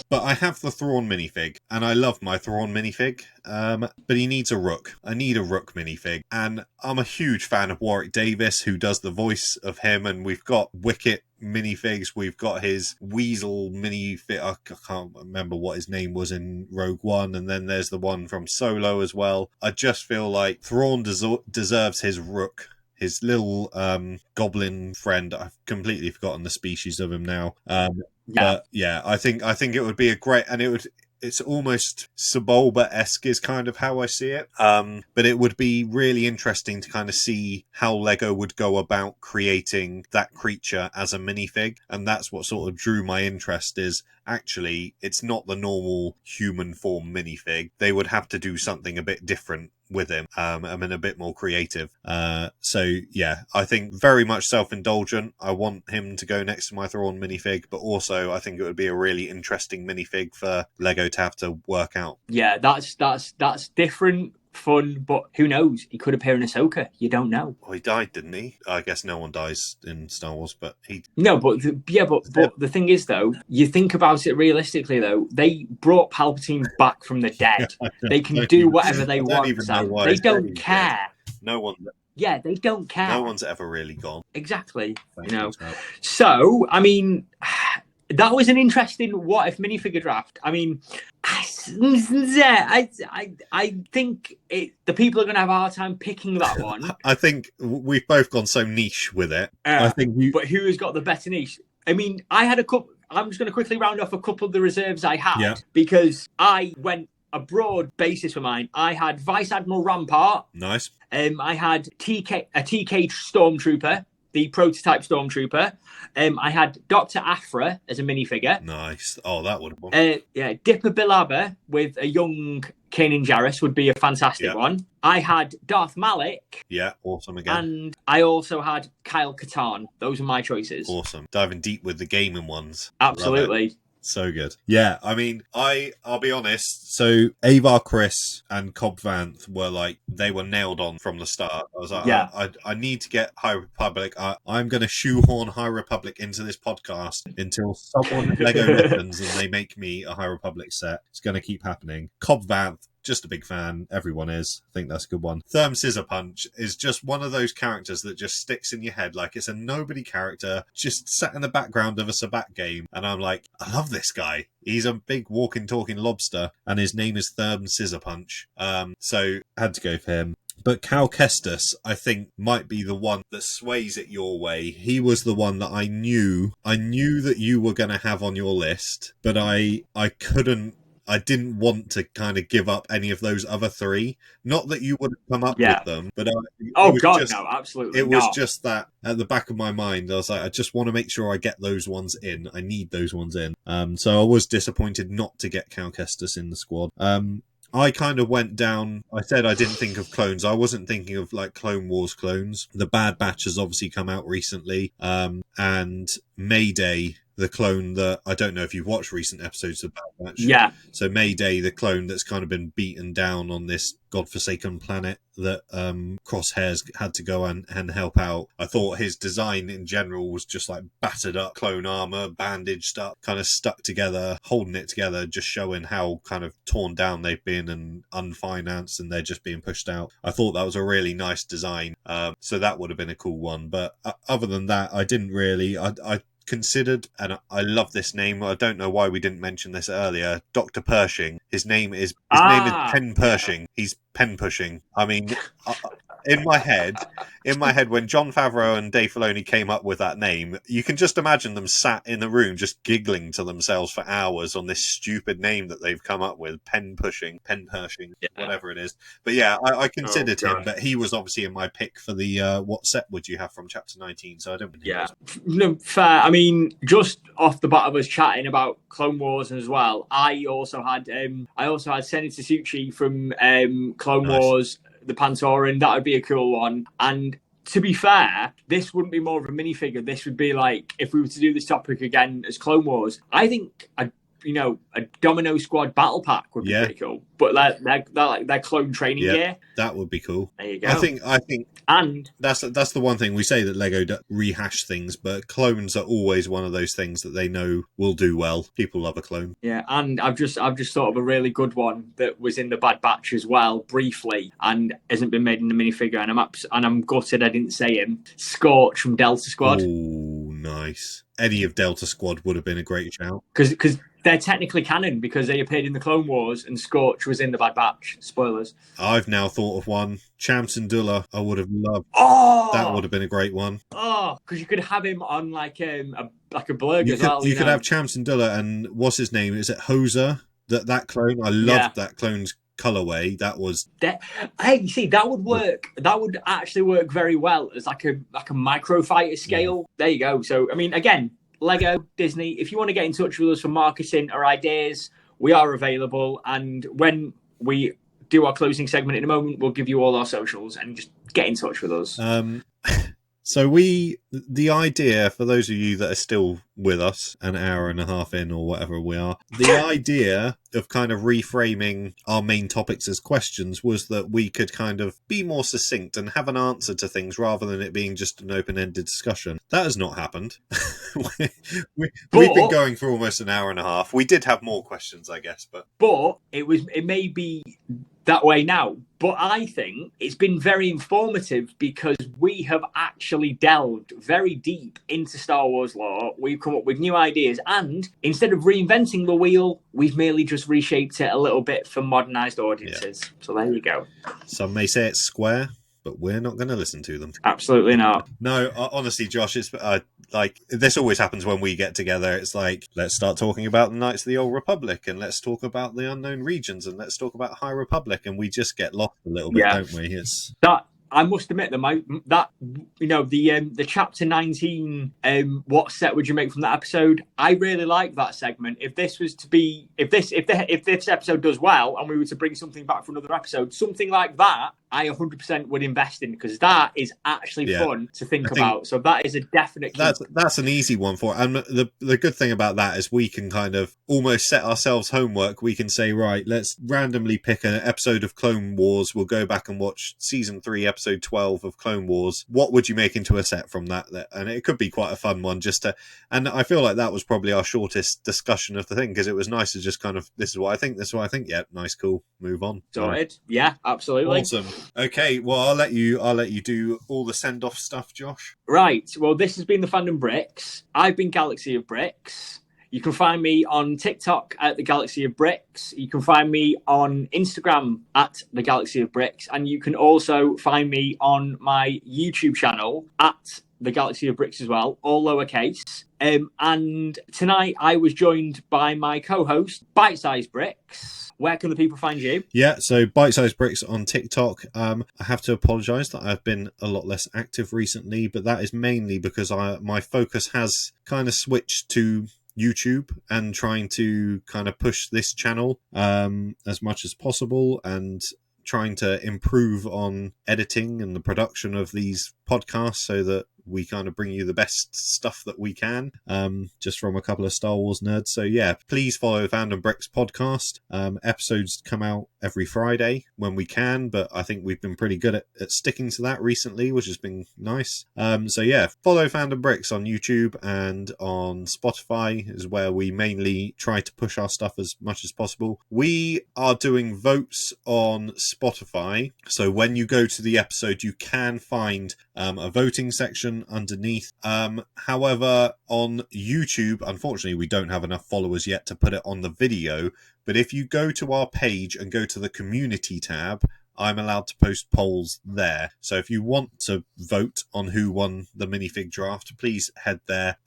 But I have the Thrawn minifig, and I love my Thrawn minifig, but he needs a Rook. I need a Rook minifig, and I'm a huge fan of Warwick Davis, who does the voice of him, and we've got Wicket minifigs, we've got his Weasel minifig, I can't remember what his name was in Rogue One, and then there's the one from Solo as well. I just feel like Thrawn deserves his Rook. His little goblin friend. I've completely forgotten the species of him now. But yeah, I think it would be a great, and it's almost Sebulba-esque is kind of how I see it. But it would be really interesting to kind of see how Lego would go about creating that creature as a minifig. And that's what sort of drew my interest, is actually it's not the normal human form minifig. They would have to do something a bit different with him, and a bit more creative. So yeah, I think very much self-indulgent. I want him to go next to my Thrawn minifig, but also I think it would be a really interesting minifig for Lego to have to work out. Yeah, that's different, fun, but who knows? He could appear in Ahsoka. You don't know. Well, he died, didn't he? I guess no one dies in Star Wars, but he... No, but the thing is, though, you think about it realistically, though, they brought Palpatine back from the dead. They can do whatever they want, Sam. They don't care. No one... Yeah, they don't care. No one's ever really gone. Exactly. So, I mean... That was an interesting what if minifigure draft. I mean, I think the people are going to have a hard time picking that one. I think we've both gone so niche with it. But who has got the better niche? I mean, I had a couple. I'm just going to quickly round off a couple of the reserves I had because I went a broad basis for mine. I had Vice Admiral Rampart. Nice. I had a TK Stormtrooper the prototype Stormtrooper. I had Dr. Aphra as a minifigure. Nice. Oh, that would have been. Yeah, Dipper Billabba with a young Kanan Jarrus would be a fantastic one. I had Darth Malik. Yeah, awesome again. And I also had Kyle Katarn. Those are my choices. Awesome. Diving deep with the gaming ones. Absolutely. So good. Yeah, I mean, I'll be honest. So Avar Chris and Cobb Vanth were like, they were nailed on from the start. I was like, Yeah. I need to get High Republic. I'm going to shoehorn High Republic into this podcast until someone at Lego listens and they make me a High Republic set. It's going to keep happening. Cobb Vanth, just a big fan. Everyone is. I think that's a good one. Therm Scissor Punch is just one of those characters that just sticks in your head like it's a nobody character just sat in the background of a Sabat game. And I'm like, I love this guy. He's a big walking, talking lobster, and his name is Therm Scissor Punch. So had to go for him. But Cal Kestis, I think, might be the one that sways it your way. He was the one that I knew that you were going to have on your list, but I didn't want to kind of give up any of those other three. Not that you would have come up with them, but no, absolutely. It was just that at the back of my mind, I was like, I just want to make sure I get those ones in. I need those ones in. So I was disappointed not to get Cal Kestis in the squad. I kind of went down. I said I didn't think of clones. I wasn't thinking of like Clone Wars clones. The Bad Batch has obviously come out recently, and Mayday, the clone that I don't know if you've watched recent episodes of Bad Batch. Yeah. So Mayday, the clone that's kind of been beaten down on this godforsaken planet that Crosshairs had to go and help out. I thought his design in general was just like battered up clone armor, bandaged up, kind of stuck together, holding it together, just showing how kind of torn down they've been and unfinanced and they're just being pushed out. I thought that was a really nice design. So that would have been a cool one. But other than that, I didn't really... I considered, and I love this name. I don't know why we didn't mention this earlier. Dr. Pershing. His name is Pen Pershing. He's pen pushing. I mean, in my head, when Jon Favreau and Dave Filoni came up with that name, you can just imagine them sat in the room just giggling to themselves for hours on this stupid name that they've come up with. Pen Pershing, whatever it is. But yeah, I considered him, but he was obviously in my pick for the what set would you have from Chapter 19, so I don't think no, fair. I mean, just off the bat of us chatting about Clone Wars as well, I also had Senator Suchi from Clone Wars, the Pantoran. That would be a cool one. And to be fair, this wouldn't be more of a minifigure. This would be like, if we were to do this topic again as Clone Wars, I think a Domino Squad battle pack would be pretty cool. But their clone training gear. That would be cool. There you go. I think and that's the one thing we say that Lego rehash things, but clones are always one of those things that they know will do well. People love a clone. Yeah, and I've just thought of a really good one that was in the Bad Batch as well, briefly, and hasn't been made in the minifigure. And I'm gutted I didn't say him. Scorch from Delta Squad. Oh, nice. Any of Delta Squad would have been a great shout. Because they're technically canon because they appeared in the Clone Wars and Scorch was in the Bad Batch. Spoilers. I've now thought of one. Cham Syndulla, I would have loved. Oh! That would have been a great one. Oh, because you could have him on like a blurg as well. You could have Cham Syndulla and what's his name? Is it Hoser? That clone? I loved that clone's colorway. That was hey, you see, that would work. That would actually work very well as like a microfighter scale. There you go. So I mean, again, Lego, Disney, if you want to get in touch with us for marketing or ideas, we are available. And when we do our closing segment in a moment, we'll give you all our socials and just get in touch with us. So the idea, for those of you that are still with us, an hour and a half in or whatever we are, the idea of kind of reframing our main topics as questions was that we could kind of be more succinct and have an answer to things rather than it being just an open-ended discussion. That has not happened. We've been going for almost an hour and a half. We did have more questions, I guess, but it may be that way now, but I think it's been very informative because we have actually delved very deep into Star Wars lore. We've come up with new ideas, and instead of reinventing the wheel, we've merely just reshaped it a little bit for modernized audiences. So there you go. Some may say it's square, but we're not going to listen to them. Absolutely not. No, honestly, Josh, it's like this always happens when we get together. It's like, let's start talking about the Knights of the Old Republic, and let's talk about the Unknown Regions, and let's talk about High Republic, and we just get lost a little bit, don't we? I must admit that the chapter 19, what set would you make from that episode? I really like that segment. If this was to be, if this episode does well, and we were to bring something back for another episode, something like that, I 100% would invest in, because that is actually fun to think about. So that is a definite. That's an easy one for it. And the good thing about that is we can kind of almost set ourselves homework. We can say, right, let's randomly pick an episode of Clone Wars. We'll go back and watch season 3, episode 12 of Clone Wars. What would you make into a set from that? And it could be quite a fun one and I feel like that was probably our shortest discussion of the thing, because it was nice to just kind of, this is what I think. Yeah, nice, cool, move on. Sorted. Yeah, absolutely. Awesome. Okay, well, I'll let you do all the send-off stuff, Josh. Right. Well, this has been the Fandom Bricks. I've been Galaxy of Bricks. You can find me on TikTok at the Galaxy of Bricks. You can find me on Instagram at the Galaxy of Bricks. And you can also find me on my YouTube channel at the Galaxy of Bricks as well, all lowercase. And tonight I was joined by my co-host, Bite Size Bricks. Where can the people find you? Yeah, so Bite Size Bricks on TikTok. I have to apologise that I've been a lot less active recently, but that is mainly because my focus has kind of switched to YouTube and trying to kind of push this channel as much as possible, and trying to improve on editing and the production of these podcasts so that we kind of bring you the best stuff that we can, just from a couple of Star Wars nerds. So yeah, please follow Fandom Bricks podcast. Episodes come out every Friday when we can, but I think we've been pretty good at sticking to that recently, which has been nice. So yeah, follow Fandom Bricks on YouTube, and on Spotify is where we mainly try to push our stuff as much as possible. We are doing votes on Spotify, so when you go to the episode, you can find a voting section underneath. However, on YouTube, unfortunately, we don't have enough followers yet to put it on the video, but if you go to our page and go to the community tab, I'm allowed to post polls there. So if you want to vote on who won the minifig draft, please head there.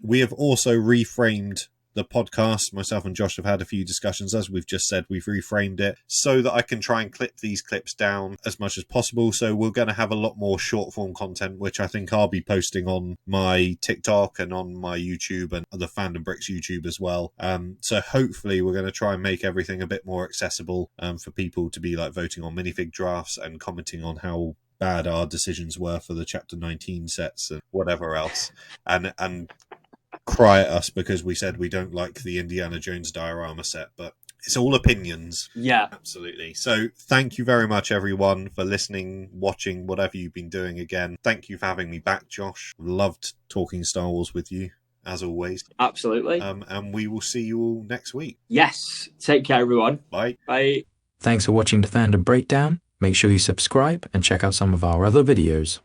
We have also reframed the podcast. Myself and Josh have had a few discussions. As we've just said, we've reframed it so that I can try and clip these clips down as much as possible. So we're going to have a lot more short form content, which I think I'll be posting on my TikTok and on my YouTube and the Fandom Bricks YouTube as well. So hopefully we're going to try and make everything a bit more accessible for people to be like voting on minifig drafts and commenting on how bad our decisions were for the chapter 19 sets and whatever else, and cry at us because we said we don't like the Indiana Jones diorama set, but it's all opinions. Yeah, absolutely. So thank you very much, everyone, for listening, watching, whatever you've been doing. Again, thank you for having me back, Josh. Loved talking Star Wars with you, as always. Absolutely. And we will see you all next week. Yes. Take care, everyone. Bye. Bye. Thanks for watching the Fandom Breakdown. Make sure you subscribe and check out some of our other videos.